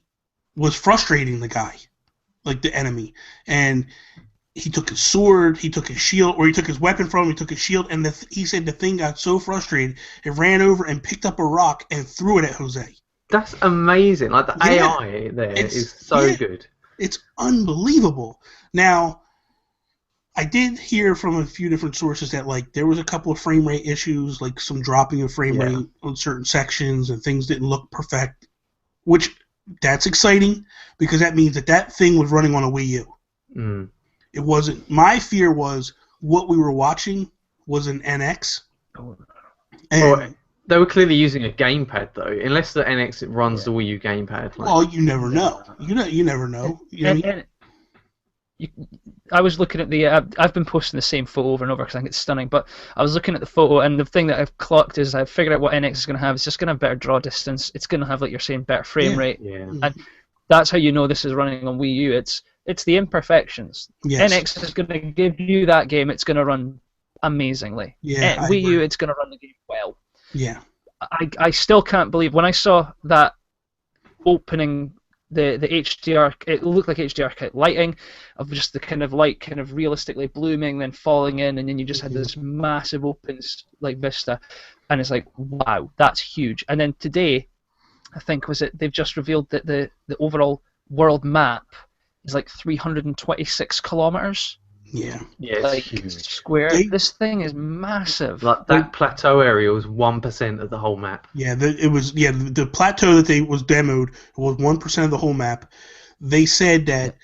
was frustrating the guy, like the enemy, and he took his sword, he took his shield, or he took his weapon from him, he took his shield, and he said the thing got so frustrated, it ran over and picked up a rock and threw it at Jose. That's amazing. Like, the AI there is so good. It's unbelievable. Now, I did hear from a few different sources that, like, there was a couple of frame rate issues, like some dropping of frame rate on certain sections, and things didn't look perfect, which, that's exciting, because that means that thing was running on a Wii U. It wasn't. My fear was what we were watching was an NX. And they were clearly using a gamepad, though. Unless the NX runs the Wii U gamepad. Like, well, you never know. You never know. I was looking at the. I've been posting the same photo over and over because I think it's stunning. But I was looking at the photo, and the thing that I've clocked is I've figured out what NX is going to have. It's just going to have better draw distance. It's going to have, like you're saying, better frame rate. Yeah. And that's how you know this is running on Wii U. It's it's the imperfections. Yes. NX is going to give you that game. It's going to run amazingly. Yeah, Wii U, it's going to run the game well. Yeah. I still can't believe when I saw that opening the HDR, it looked like HDR lighting of just the kind of light kind of realistically blooming, then falling in, and then you just had this massive open like vista, and it's like, wow, that's huge. And then today, I think they've just revealed that the overall world map is like 326 kilometers. Yeah. Yeah, like it's huge. square. This thing is massive. Like that plateau area was 1% of the whole map. Yeah, the plateau that was demoed was 1% of the whole map. They said that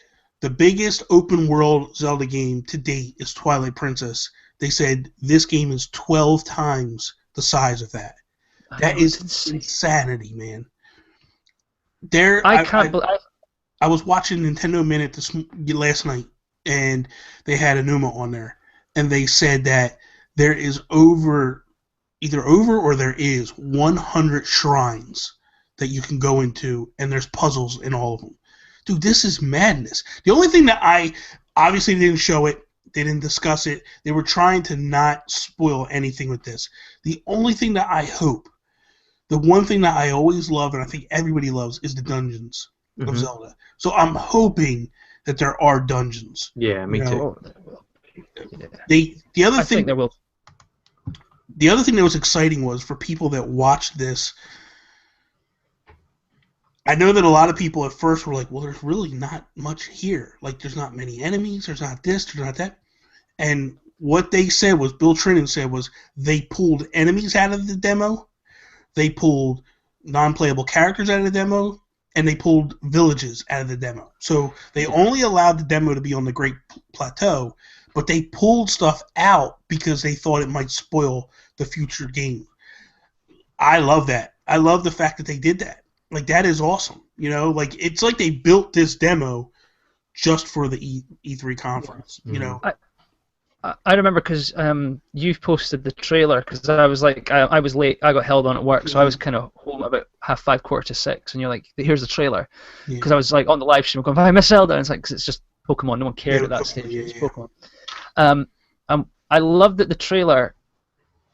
the biggest open world Zelda game to date is Twilight Princess. They said this game is 12 times the size of that. That is insanity, man. I was watching Nintendo Minute last night, and they had Enuma on there, and they said that there is either over or there is 100 shrines that you can go into, and there's puzzles in all of them. Dude, this is madness. The only thing that obviously didn't show it, they didn't discuss it, they were trying to not spoil anything with this. The only thing that I hope, the one thing that I always love, and I think everybody loves, is the dungeons of Zelda. So I'm hoping that there are dungeons. Yeah, me too. The other I think there will. The other thing that was exciting was for people that watched this. I know that a lot of people at first were like, "Well, there's really not much here. Like, there's not many enemies. There's not this. There's not that." And what they said was, Bill Trinan said was, they pulled enemies out of the demo, they pulled non-playable characters out of the demo, and they pulled villages out of the demo. So they only allowed the demo to be on the Great Plateau, but they pulled stuff out because they thought it might spoil the future game. I love that. I love the fact that they did that. Like, that is awesome. You know, like, it's like they built this demo just for the E3 conference, you know. I remember because you've posted the trailer, because I was like, I was late, I got held on at work, so I was kind of home about 5:30, 5:45, and you're like, here's the trailer. Because I was like on the live stream going, I miss Zelda, and it's like, cause it's just Pokemon, no one cared at that stage, it's Pokemon. I loved that the trailer,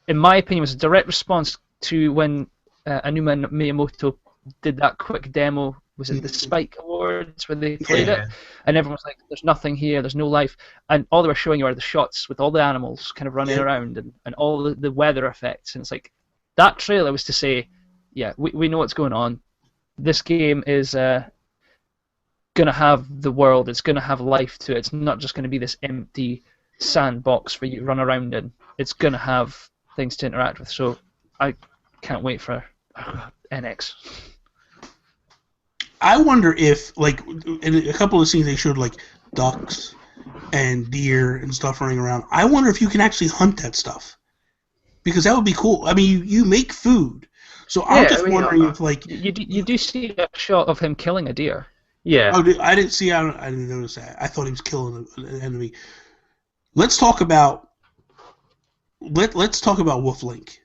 in my opinion, was a direct response to when Anuma Miyamoto did that quick demo. Was it the Spike Awards where they played it? And everyone was like, there's nothing here, there's no life. And all they were showing you are the shots with all the animals kind of running around and all the weather effects. And it's like, that trailer was to say, yeah, we know what's going on. This game is going to have the world, it's going to have life to it. It's not just going to be this empty sandbox for you to run around in. It's going to have things to interact with. So I can't wait for NX. I wonder if, like, in a couple of scenes they showed, like, ducks and deer and stuff running around. I wonder if you can actually hunt that stuff. Because that would be cool. I mean, you make food. So I'm just wondering if, like... You do see a shot of him killing a deer. Yeah. Oh, I didn't see... I didn't notice that. I thought he was killing an enemy. Let's talk about... Let's talk about Wolf Link.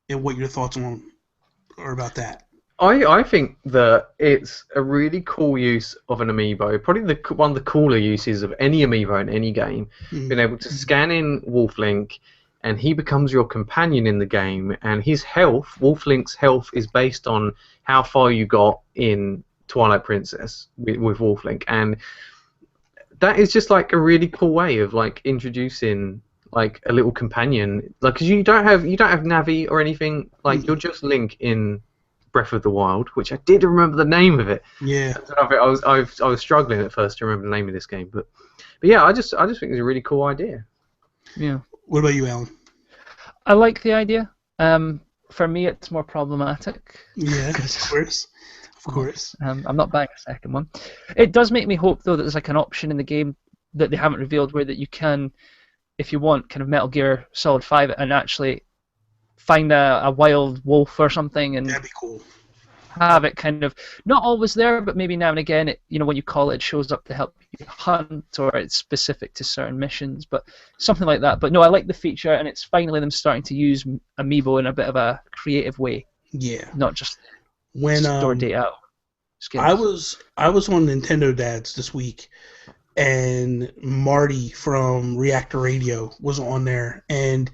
And what your thoughts are about that. I think that it's a really cool use of an amiibo. Probably one of the cooler uses of any amiibo in any game. Being able to scan in Wolf Link, and he becomes your companion in the game. And his health, Wolf Link's health, is based on how far you got in Twilight Princess with Wolf Link. And that is just like a really cool way of like introducing like a little companion. Like, 'cause you don't have Navi or anything. Like, you're just Link in Breath of the Wild, which I did remember the name of it. Yeah. I was struggling at first to remember the name of this game, but yeah, I just think it's a really cool idea. Yeah. What about you, Alan? I like the idea. For me, it's more problematic. Yeah, of course. Of course. I'm not buying a second one. It does make me hope, though, that there's like an option in the game that they haven't revealed where that you can, if you want, kind of Metal Gear Solid 5 and actually find a wild wolf or something and that'd be cool. Have it kind of not always there, but maybe now and again, it, you know, when you call it, it shows up to help you hunt, or it's specific to certain missions, but something like that. But no, I like the feature, and it's finally them starting to use Amiibo in a bit of a creative way. Yeah, not just when store data out. I was on Nintendo Dads this week, and Marty from Reactor Radio was on there, and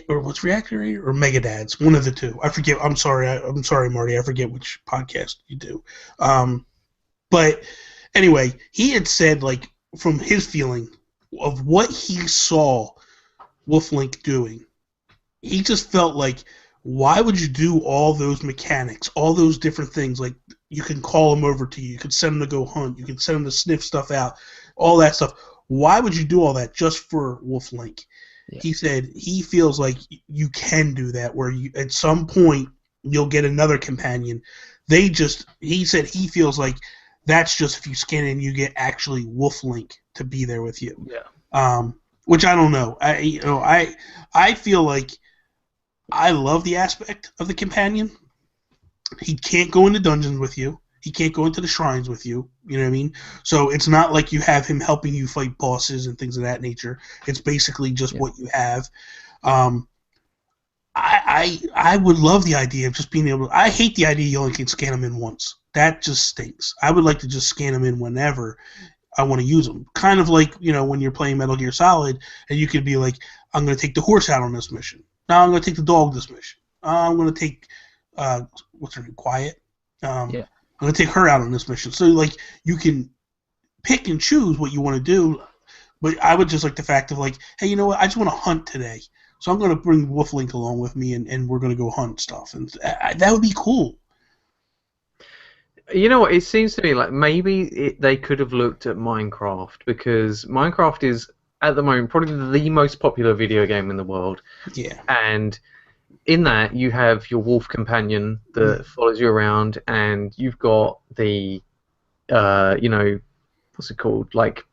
what's Reactor Radio or Mega Dads, one of the two. I forget. I'm sorry. I'm sorry, Marty. I forget which podcast you do. But anyway, he had said, like, from his feeling of what he saw Wolflink doing, he just felt like, why would you do all those mechanics, all those different things? Like, you can call him over to you, you could send him to go hunt, you could send him to sniff stuff out, all that stuff. Why would you do all that just for Wolflink? Yeah. He said he feels like you can do that, where you, at some point you'll get another companion. He said he feels like that's just if you scan in, you get actually Wolflink to be there with you. Yeah. Which I don't know. I feel like I love the aspect of the companion. He can't go into dungeons with you. He can't go into the shrines with you. You know what I mean? So it's not like you have him helping you fight bosses and things of that nature. It's basically just what you have. I would love the idea of just being able to... I hate the idea you only can scan them in once. That just stinks. I would like to just scan them in whenever I want to use them. Kind of like, when you're playing Metal Gear Solid, and you could be like, I'm going to take the horse out on this mission. Now I'm going to take the dog this mission. I'm going to take, what's her name, Quiet? I'm going to take her out on this mission. So, like, you can pick and choose what you want to do, but I would just like the fact of, like, hey, you know what, I just want to hunt today. So I'm going to bring Wolflink along with me, and we're going to go hunt stuff. And that would be cool. You know what, it seems to me like maybe they could have looked at Minecraft, because Minecraft is, at the moment, probably the most popular video game in the world. Yeah. And in that, you have your wolf companion that follows you around, and you've got the, what's it called, like,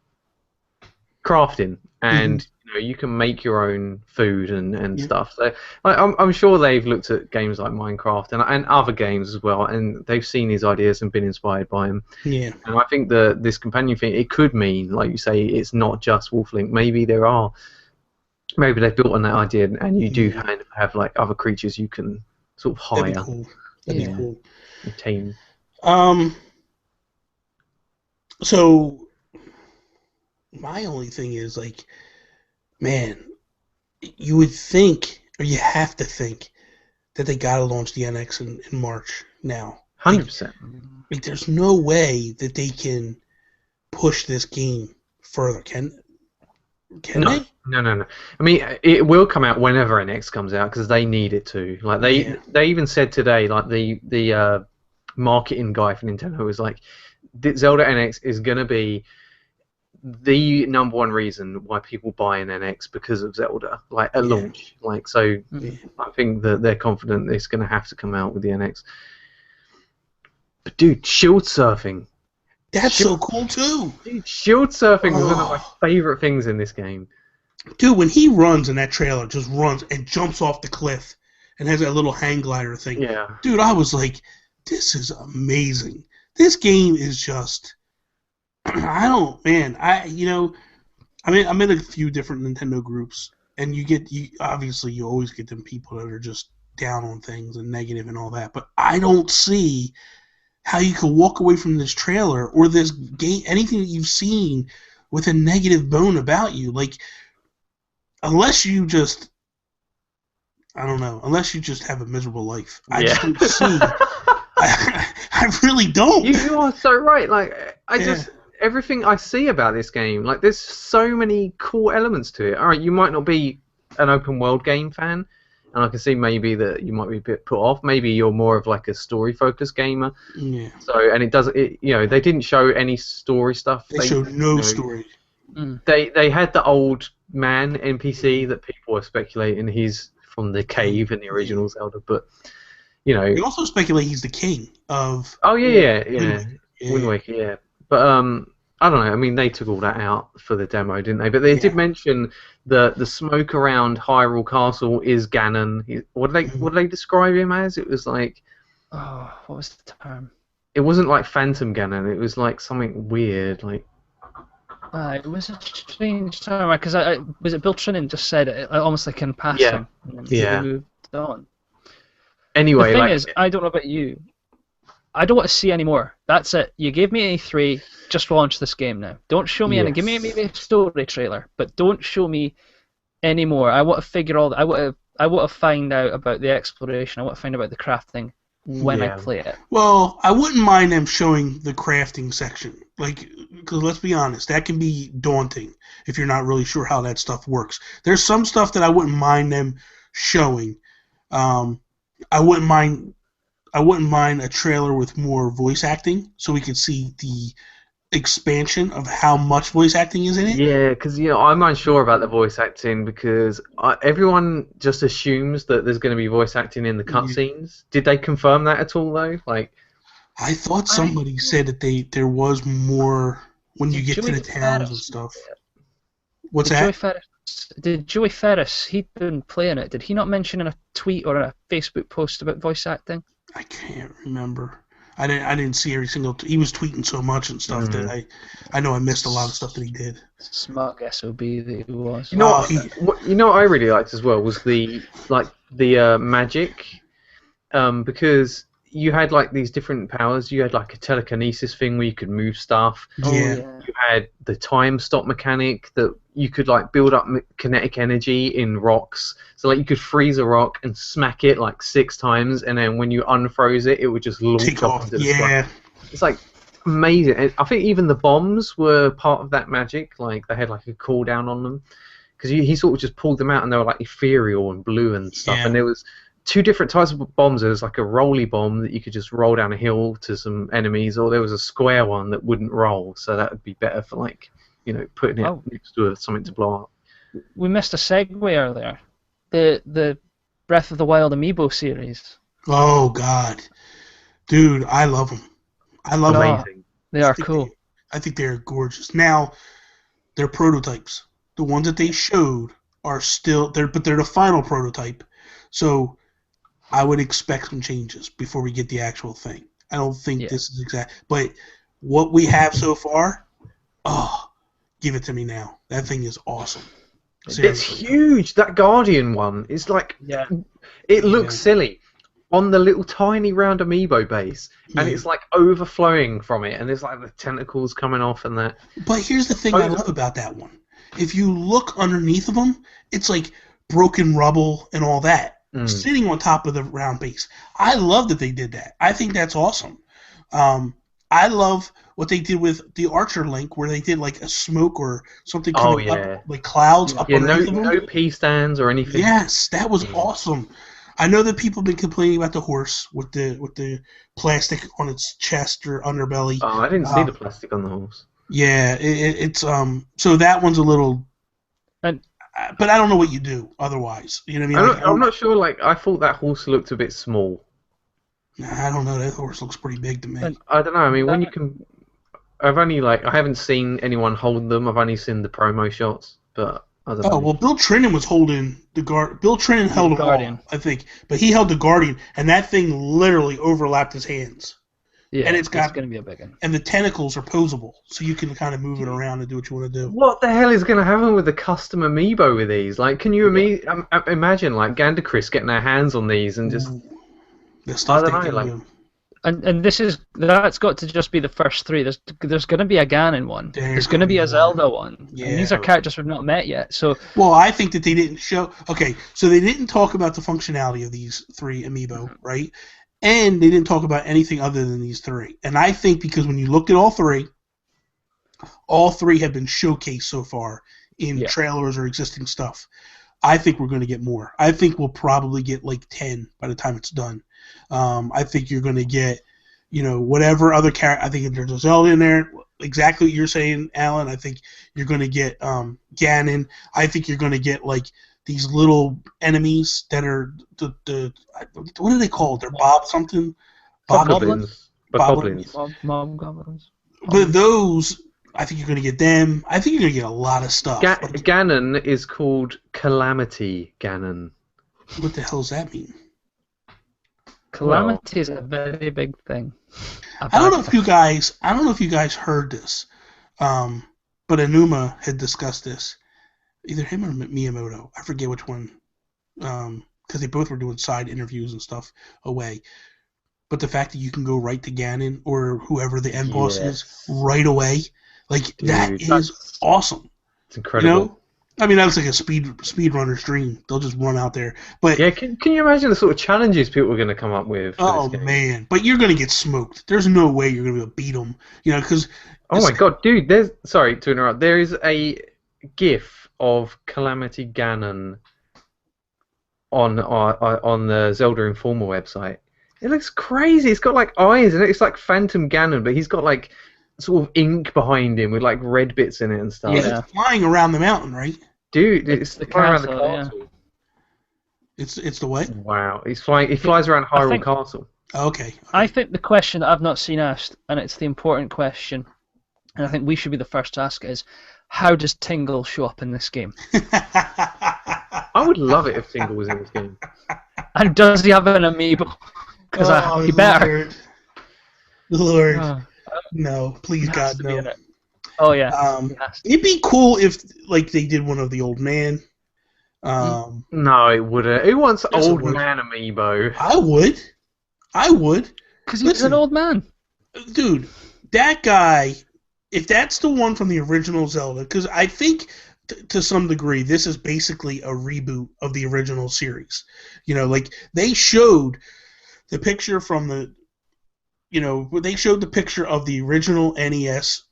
crafting, and you can make your own food and stuff. So I'm sure they've looked at games like Minecraft and other games as well, and they've seen these ideas and been inspired by them. Yeah. And I think this companion thing, it could mean, like you say, it's not just Wolflink. Maybe they've built on that idea, and you do kind of have like other creatures you can sort of hire. That'd be cool. That'd be cool. And tame. So my only thing is, like, man, you would think, or you have to think, that they gotta launch the NX in March now. 100%. Like, there's no way that they can push this game further. Can they? No. I mean, it will come out whenever NX comes out, because they need it to. Like, they even said today, like, the marketing guy for Nintendo was like, Zelda NX is gonna be the number one reason why people buy an NX, because of Zelda, like, at launch. Like, so I think that they're confident it's going to have to come out with the NX. But dude, shield surfing. That's so cool too. Dude, shield surfing is one of my favorite things in this game. Dude, when he runs in that trailer, just runs and jumps off the cliff and has that little hang glider thing. Yeah. Dude, I was like, this is amazing. This game is just... I'm in a few different Nintendo groups, and obviously you always get them people that are just down on things and negative and all that, but I don't see how you can walk away from this trailer or this game, anything that you've seen, with a negative bone about you. Like, unless you just have a miserable life. I just don't see. I really don't. You are so right. Like, everything I see about this game, like, there's so many cool elements to it. Alright, you might not be an open world game fan, and I can see maybe that you might be a bit put off. Maybe you're more of like a story focused gamer. Yeah. So, and they didn't show any story stuff. They showed no story. They had the old man NPC that people were speculating he's from the cave in the original Zelda, but they also speculate he's the king of. Oh yeah. Wind Waker, yeah. But I don't know. I mean, they took all that out for the demo, didn't they? But they did mention the smoke around Hyrule Castle is Ganon. What did they describe him as? It was like, what was the term? It wasn't like Phantom Ganon. It was like something weird, like. It was a strange term, because was it Bill Trinan just said it almost like in passing. Yeah. Moved on. Anyway, the thing is, I don't know about you. I don't want to see any more. That's it. You gave me E3. Just launch this game now. Don't show me any. Give me maybe a story trailer, but don't show me any more. I want to figure all that. I want to find out about the exploration. I want to find out about the crafting when I play it. Well, I wouldn't mind them showing the crafting section. Like, because let's be honest, that can be daunting if you're not really sure how that stuff works. There's some stuff that I wouldn't mind them showing. I wouldn't mind a trailer with more voice acting, so we could see the expansion of how much voice acting is in it. Yeah, because I'm unsure about the voice acting because everyone just assumes that there's going to be voice acting in the cutscenes. Did they confirm that at all though? Like, I thought somebody said that there was more when you get to the towns and stuff. What's that? Did Joey Ferris? He'd been playing it. Did he not mention in a tweet or a Facebook post about voice acting? I can't remember. I didn't see every single. He was tweeting so much and stuff that I know I missed a lot of stuff that he did. Smug SOB that he was. You know what I really liked as well was the magic, because you had like these different powers. You had like a telekinesis thing where you could move stuff. Yeah. You had the time stop mechanic that you could like build up kinetic energy in rocks. So like you could freeze a rock and smack it like 6 times, and then when you unfroze it, it would just launch off into the sky. It's like amazing. And I think even the bombs were part of that magic. Like they had like a cooldown on them because he sort of just pulled them out and they were like ethereal and blue and stuff. Yeah. And there was 2 different types of bombs. There was like a rolly bomb that you could just roll down a hill to some enemies, or there was a square one that wouldn't roll, so that would be better for like putting it next to something to blow up. We missed a segue earlier. The Breath of the Wild amiibo series. Oh God, dude, I love them. I love them. Amazing. They are cool. I think they're gorgeous. Now, they're prototypes. The ones that they showed are still there, but they're the final prototype. So I would expect some changes before we get the actual thing. I don't think this is exact, but what we have so far, give it to me now. That thing is awesome. Seriously. It's huge. That Guardian one is like, it looks silly on the little tiny round amiibo base, and it's like overflowing from it, and there's like the tentacles coming off and that. But here's the thing I love about that one. If you look underneath of them, it's like broken rubble and all that. Sitting on top of the round base. I love that they did that. I think that's awesome. I love what they did with the Archer Link, where they did like a smoke or something coming up, like clouds up underneath them. No P stands or anything. Yes, that was awesome. I know that people have been complaining about the horse with the plastic on its chest or underbelly. Oh, I didn't see the plastic on the horse. Yeah, it's so that one's a little. But I don't know what you do otherwise. You know what I mean? I'm not sure. Like, I thought that horse looked a bit small. I don't know. That horse looks pretty big to me. I don't know. I mean, when you can, I haven't seen anyone hold them. I've only seen the promo shots, but I don't know. Oh well, Bill Trinan was holding the guard. Bill Trinan held the Guardian, I think, but he held the Guardian, and that thing literally overlapped his hands. Yeah, and it's going to be a big one. And the tentacles are posable, so you can kind of move it around and do what you want to do. What the hell is going to happen with the custom amiibo with these? Like, can you imagine like Gandacris getting their hands on these and just? The stuff I don't know, And that's got to just be the first 3. There's going to be a Ganon one. There's going to be a Zelda one. Yeah. And these are characters we've not met yet. So. Well, I think that they didn't show. Okay, so they didn't talk about the functionality of these 3 amiibo, right? And they didn't talk about anything other than these 3. And I think because when you looked at all 3 have been showcased so far in trailers or existing stuff. I think we're going to get more. I think we'll probably get like 10 by the time it's done. I think you're going to get, whatever other character. I think there's a Zelda in there. Exactly what you're saying, Alan. I think you're going to get Ganon. I think you're going to get like these little enemies that are the what are they called? They're Bob something. Goblins. Mob goblins. But those, I think you're going to get them. I think you're going to get a lot of stuff. Ganon is called Calamity Ganon. What the hell does that mean? Calamity is a very big thing. I don't know if you guys heard this, but Enuma had discussed this. Either him or Miyamoto. I forget which one. Because they both were doing side interviews and stuff away. but the fact that you can go right to Ganon or whoever the end boss is Yes. right away, like that Dude, is awesome. It's incredible. You know, I mean that's like a speedrunner's dream. They'll just run out there. But Yeah, can you imagine the sort of challenges people are going to come up with for oh this game? man, but you're gonna get smoked. There's no way you're gonna be able to beat them. You know, because Oh my god, dude! Sorry to interrupt. There is a GIF of Calamity Ganon on the Zelda Informer website. It looks crazy. It's got like eyes in it. It's like Phantom Ganon, but he's got like sort of ink behind him with like red bits in it and stuff. Yeah. it's flying around the mountain, right? Dude, it's the flying around the castle, yeah. castle. It's the what? Wow, he's flying. He flies around Hyrule think- Castle. Okay. I think the question that I've not seen asked, and it's the important question, and I think we should be the first to ask it, is how does Tingle show up in this game? I would love it if Tingle was in this game. And does he have an amiibo? Because he better. Lord. Oh, No, please, he has God, to be in no. it. Oh yeah. He has to. It'd be cool if, like, they did one of the old man. No, it wouldn't. Who wants Yes, it old would. man amiibo? I would. Because he's an old man. Dude, that guy, if that's the one from the original Zelda, because I think to some degree this is basically a reboot of the original series. You know, like they showed the picture from the, you know, they showed the picture of the original NES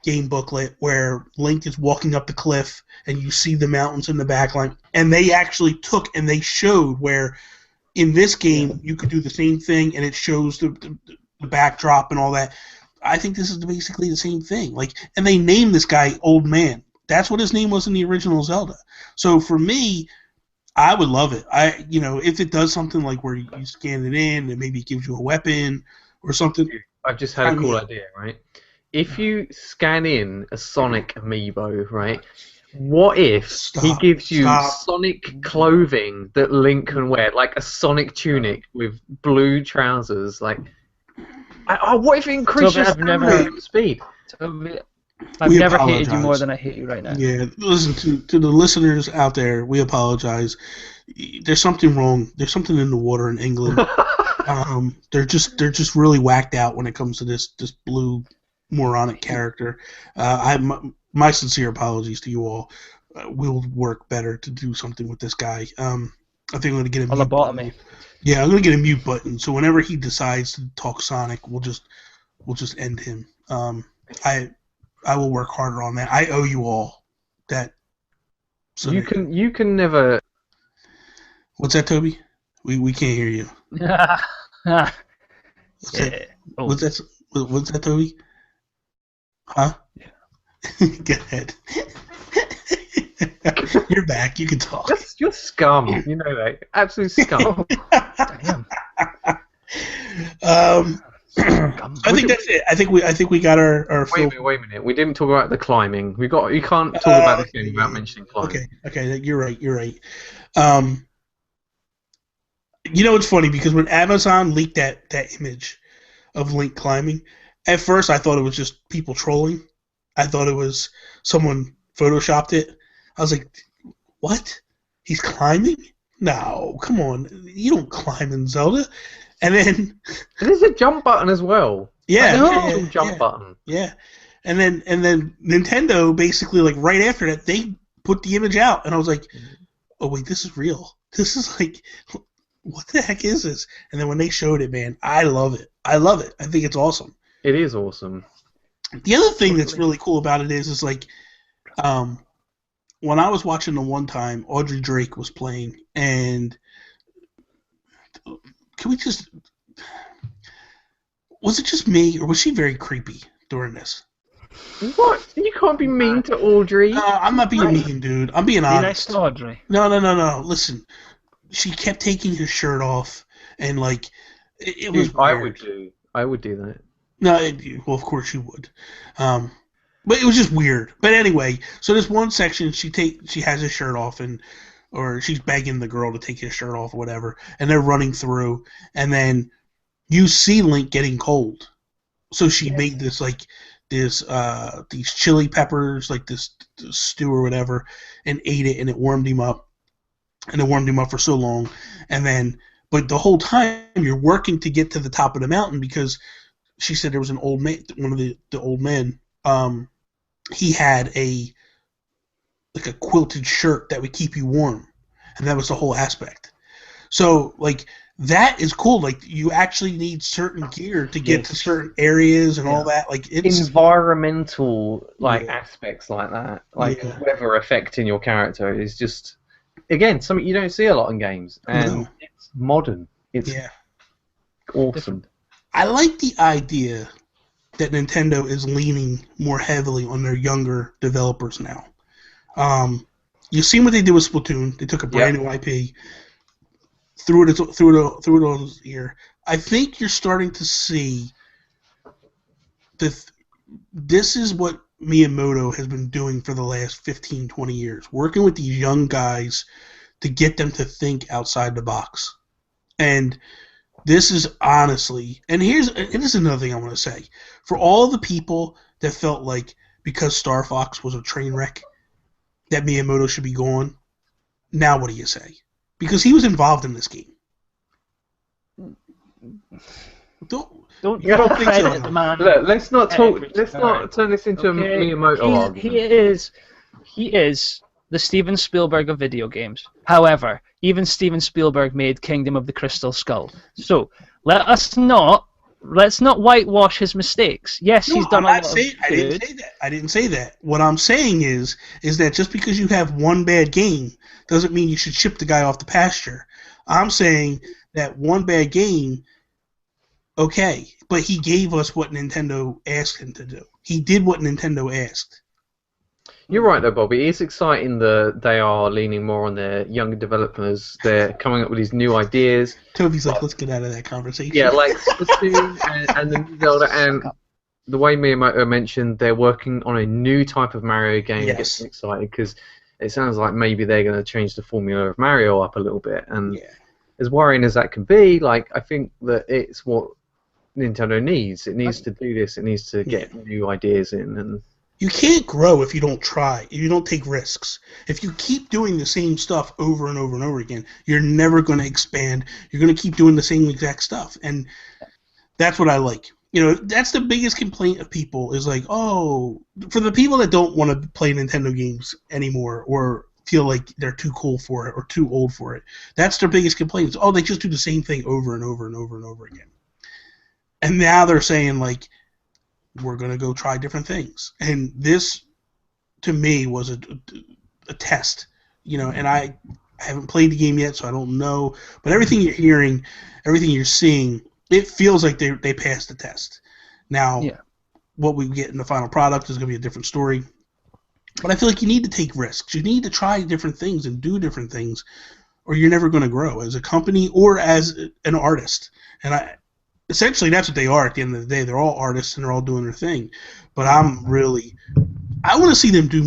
game booklet where Link is walking up the cliff and you see the mountains in the backline, and they actually took and they showed where in this game you could do the same thing and it shows the backdrop and all that. I think this is basically the same thing. Like, and they named this guy Old Man. That's what his name was in the original Zelda. So for me, I would love it. You know, if it does something like where you scan it in and maybe it gives you a weapon or something. I've just had a cool idea, right? If you scan in a Sonic amiibo, right? What if he gives you Sonic clothing that Link can wear, like a Sonic tunic with blue trousers? Like, what if it increases your speed? I've never hated you more than I hate you right now. Yeah, listen to the listeners out there. We apologize. There's something wrong. There's something in the water in England. They're just really whacked out when it comes to this blue moronic character. My sincere apologies to you all. We'll work better to do something with this guy. I think I'm gonna get a mute button. Yeah, I'm gonna get a mute button. So whenever he decides to talk Sonic, we'll just end him. I will work harder on that. I owe you all that. So you can never. What's that, Toby? We can't hear you. What's that, Toby? Huh? Yeah. Go ahead. You're back. You can talk. You're scum. You know that. Absolute scum. Damn. I think that's it. I think we got our. Wait a minute. We didn't talk about the climbing. You can't talk about this game without mentioning climbing. Okay. You're right. You know, it's funny because when Amazon leaked that image of Link climbing, at first I thought it was just people trolling. I thought it was someone photoshopped it. I was like, what? He's climbing? No, come on. You don't climb in Zelda. And then there's a jump button as well. Yeah, jump button. Yeah. And then Nintendo basically, like, right after that, they put the image out, and I was like, oh wait, this is real. This is like, what the heck is this? And then when they showed it, man, I love it. I think it's awesome. It is awesome. The other thing that's really cool about it is like, when I was watching the one time, Audrey Drake was playing, and was it just me, or was she very creepy during this? What? You can't be mean to Audrey. No, I'm not being mean, dude. I'm being honest. Nice to Audrey. No. Listen, she kept taking her shirt off, and like, it was weird. I would do that. No, well, of course you would. But it was just weird. But anyway, so this one section, she has his shirt off, or she's begging the girl to take his shirt off or whatever, and they're running through, and then you see Link getting cold. So she made these chili peppers, like this stew or whatever, and ate it, and it warmed him up. And it warmed him up for so long. And then But the whole time you're working to get to the top of the mountain because she said there was an old man, one of the old men. He had a quilted shirt that would keep you warm, and that was the whole aspect. So like that is cool. Like you actually need certain gear to get to certain areas and all that. Like it's environmental aspects like that, like weather affecting your character is just again something you don't see a lot in games, and it's modern. It's awesome. I like the idea that Nintendo is leaning more heavily on their younger developers now. You've seen what they did with Splatoon. They took a brand new IP, threw it on his ear. I think you're starting to see this is what Miyamoto has been doing for the last 15, 20 years, working with these young guys to get them to think outside the box. And this is honestly, and this is another thing I want to say. For all the people that felt like because Star Fox was a train wreck, that Miyamoto should be gone, now what do you say? Because he was involved in this game. Don't think so. The man. Look, let's not turn this into a Miyamoto argument. He is the Steven Spielberg of video games. However, even Steven Spielberg made Kingdom of the Crystal Skull. So let's not whitewash his mistakes. Yes, he's done a lot of good. I didn't say that. What I'm saying is that just because you have one bad game doesn't mean you should ship the guy off the pasture. I'm saying that one bad game, okay, but he gave us what Nintendo asked him to do. He did what Nintendo asked. You're right though, Bobby. It's exciting that they are leaning more on their younger developers. They're coming up with these new ideas. Toby's like, let's get out of that conversation. Yeah, like Splatoon and the new Zelda, and the way Miyamoto mentioned, they're working on a new type of Mario game. Yes. Gets me excited because it sounds like maybe they're going to change the formula of Mario up a little bit. And as worrying as that can be, like I think that it's what Nintendo needs. It needs to do this. It needs to get new ideas in and. You can't grow if you don't try, if you don't take risks. If you keep doing the same stuff over and over and over again, you're never going to expand. You're going to keep doing the same exact stuff. And that's what I like. You know, that's the biggest complaint of people is like, oh, for the people that don't want to play Nintendo games anymore or feel like they're too cool for it or too old for it, that's their biggest complaint. Is, oh, they just do the same thing over and over and over and over again. And now they're saying, like, we're going to go try different things. And this, to me, was a test. You know, and I haven't played the game yet, so I don't know. But everything you're hearing, everything you're seeing, it feels like they passed the test. Now, what we get in the final product is going to be a different story. But I feel like you need to take risks. You need to try different things and do different things, or you're never going to grow as a company or as an artist. And essentially, that's what they are at the end of the day. They're all artists and they're all doing their thing. But I want to see them do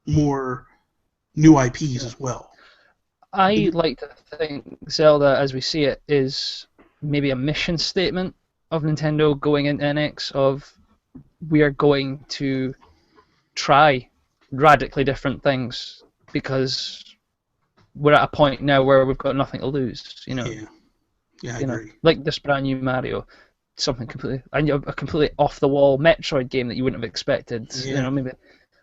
more new IPs as well. I like to think Zelda, as we see it, is maybe a mission statement of Nintendo going into NX of we are going to try radically different things because we're at a point now where we've got nothing to lose, you know. Yeah, I agree. Like this brand new Mario, something a completely off the wall Metroid game that you wouldn't have expected. Yeah. You know, maybe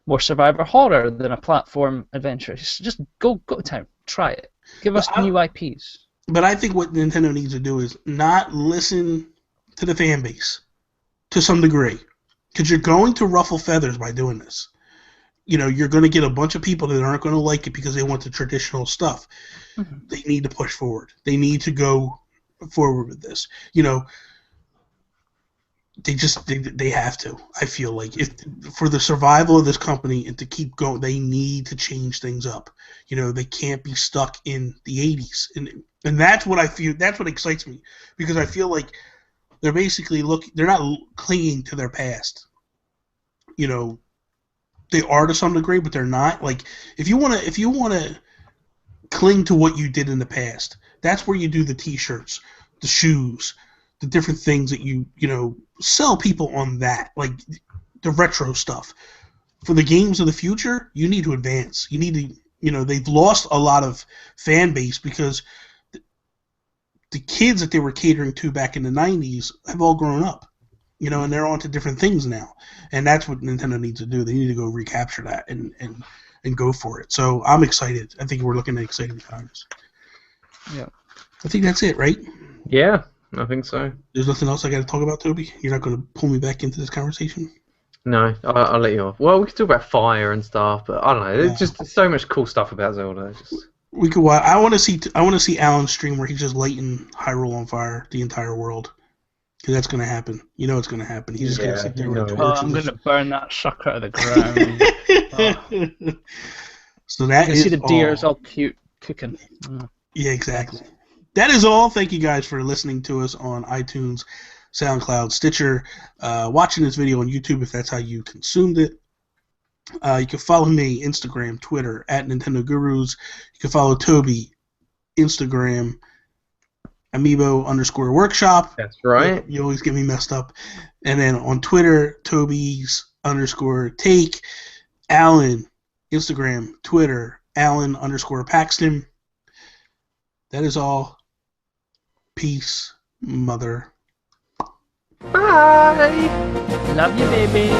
more survivor horror than a platform adventure. Just go to town, try it. Give us new IPs. But I think what Nintendo needs to do is not listen to the fan base to some degree, because you're going to ruffle feathers by doing this. You know, you're going to get a bunch of people that aren't going to like it because they want the traditional stuff. Mm-hmm. They need to push forward. They need to go forward with this. You know, they have to. I feel like if for the survival of this company and to keep going, they need to change things up. You know, they can't be stuck in the 80s, and that's what I feel. That's what excites me, because I feel like they're basically they're not clinging to their past. You know, they are to some degree, but they're not. Like if you want to cling to what you did in the past, that's where you do the T-shirts, the shoes, the different things that you know, sell people on that, like the retro stuff. For the games of the future, you need to advance. You need to, you know, they've lost a lot of fan base because the kids that they were catering to back in the 90s have all grown up, you know, and they're on to different things now. And that's what Nintendo needs to do. They need to go recapture that and go for it. So I'm excited. I think we're looking at exciting times. Yeah. I think that's it, right? Yeah, I think so. There's nothing else I got to talk about, Toby? You're not going to pull me back into this conversation? No, I'll let you off. Well, we could talk about fire and stuff, but I don't know. There's just so much cool stuff about Zelda. We could. I want to see Allan's stream where he's just lighting Hyrule on fire, the entire world, because that's going to happen. You know it's going to happen. He's just going to sit there with torches. I'm going to burn that sucker to the ground. So that you is see the deers all cute cooking. Yeah, exactly. That is all. Thank you guys for listening to us on iTunes, SoundCloud, Stitcher, watching this video on YouTube if that's how you consumed it. You can follow me, Instagram, Twitter, at Nintendo Gurus. You can follow Toby, Instagram, Amiibo_workshop. That's right. You always get me messed up. And then on Twitter, Toby's_take. Allan, Instagram, Twitter, Allan_Paxton. That is all. Peace, mother. Bye. Love you, baby.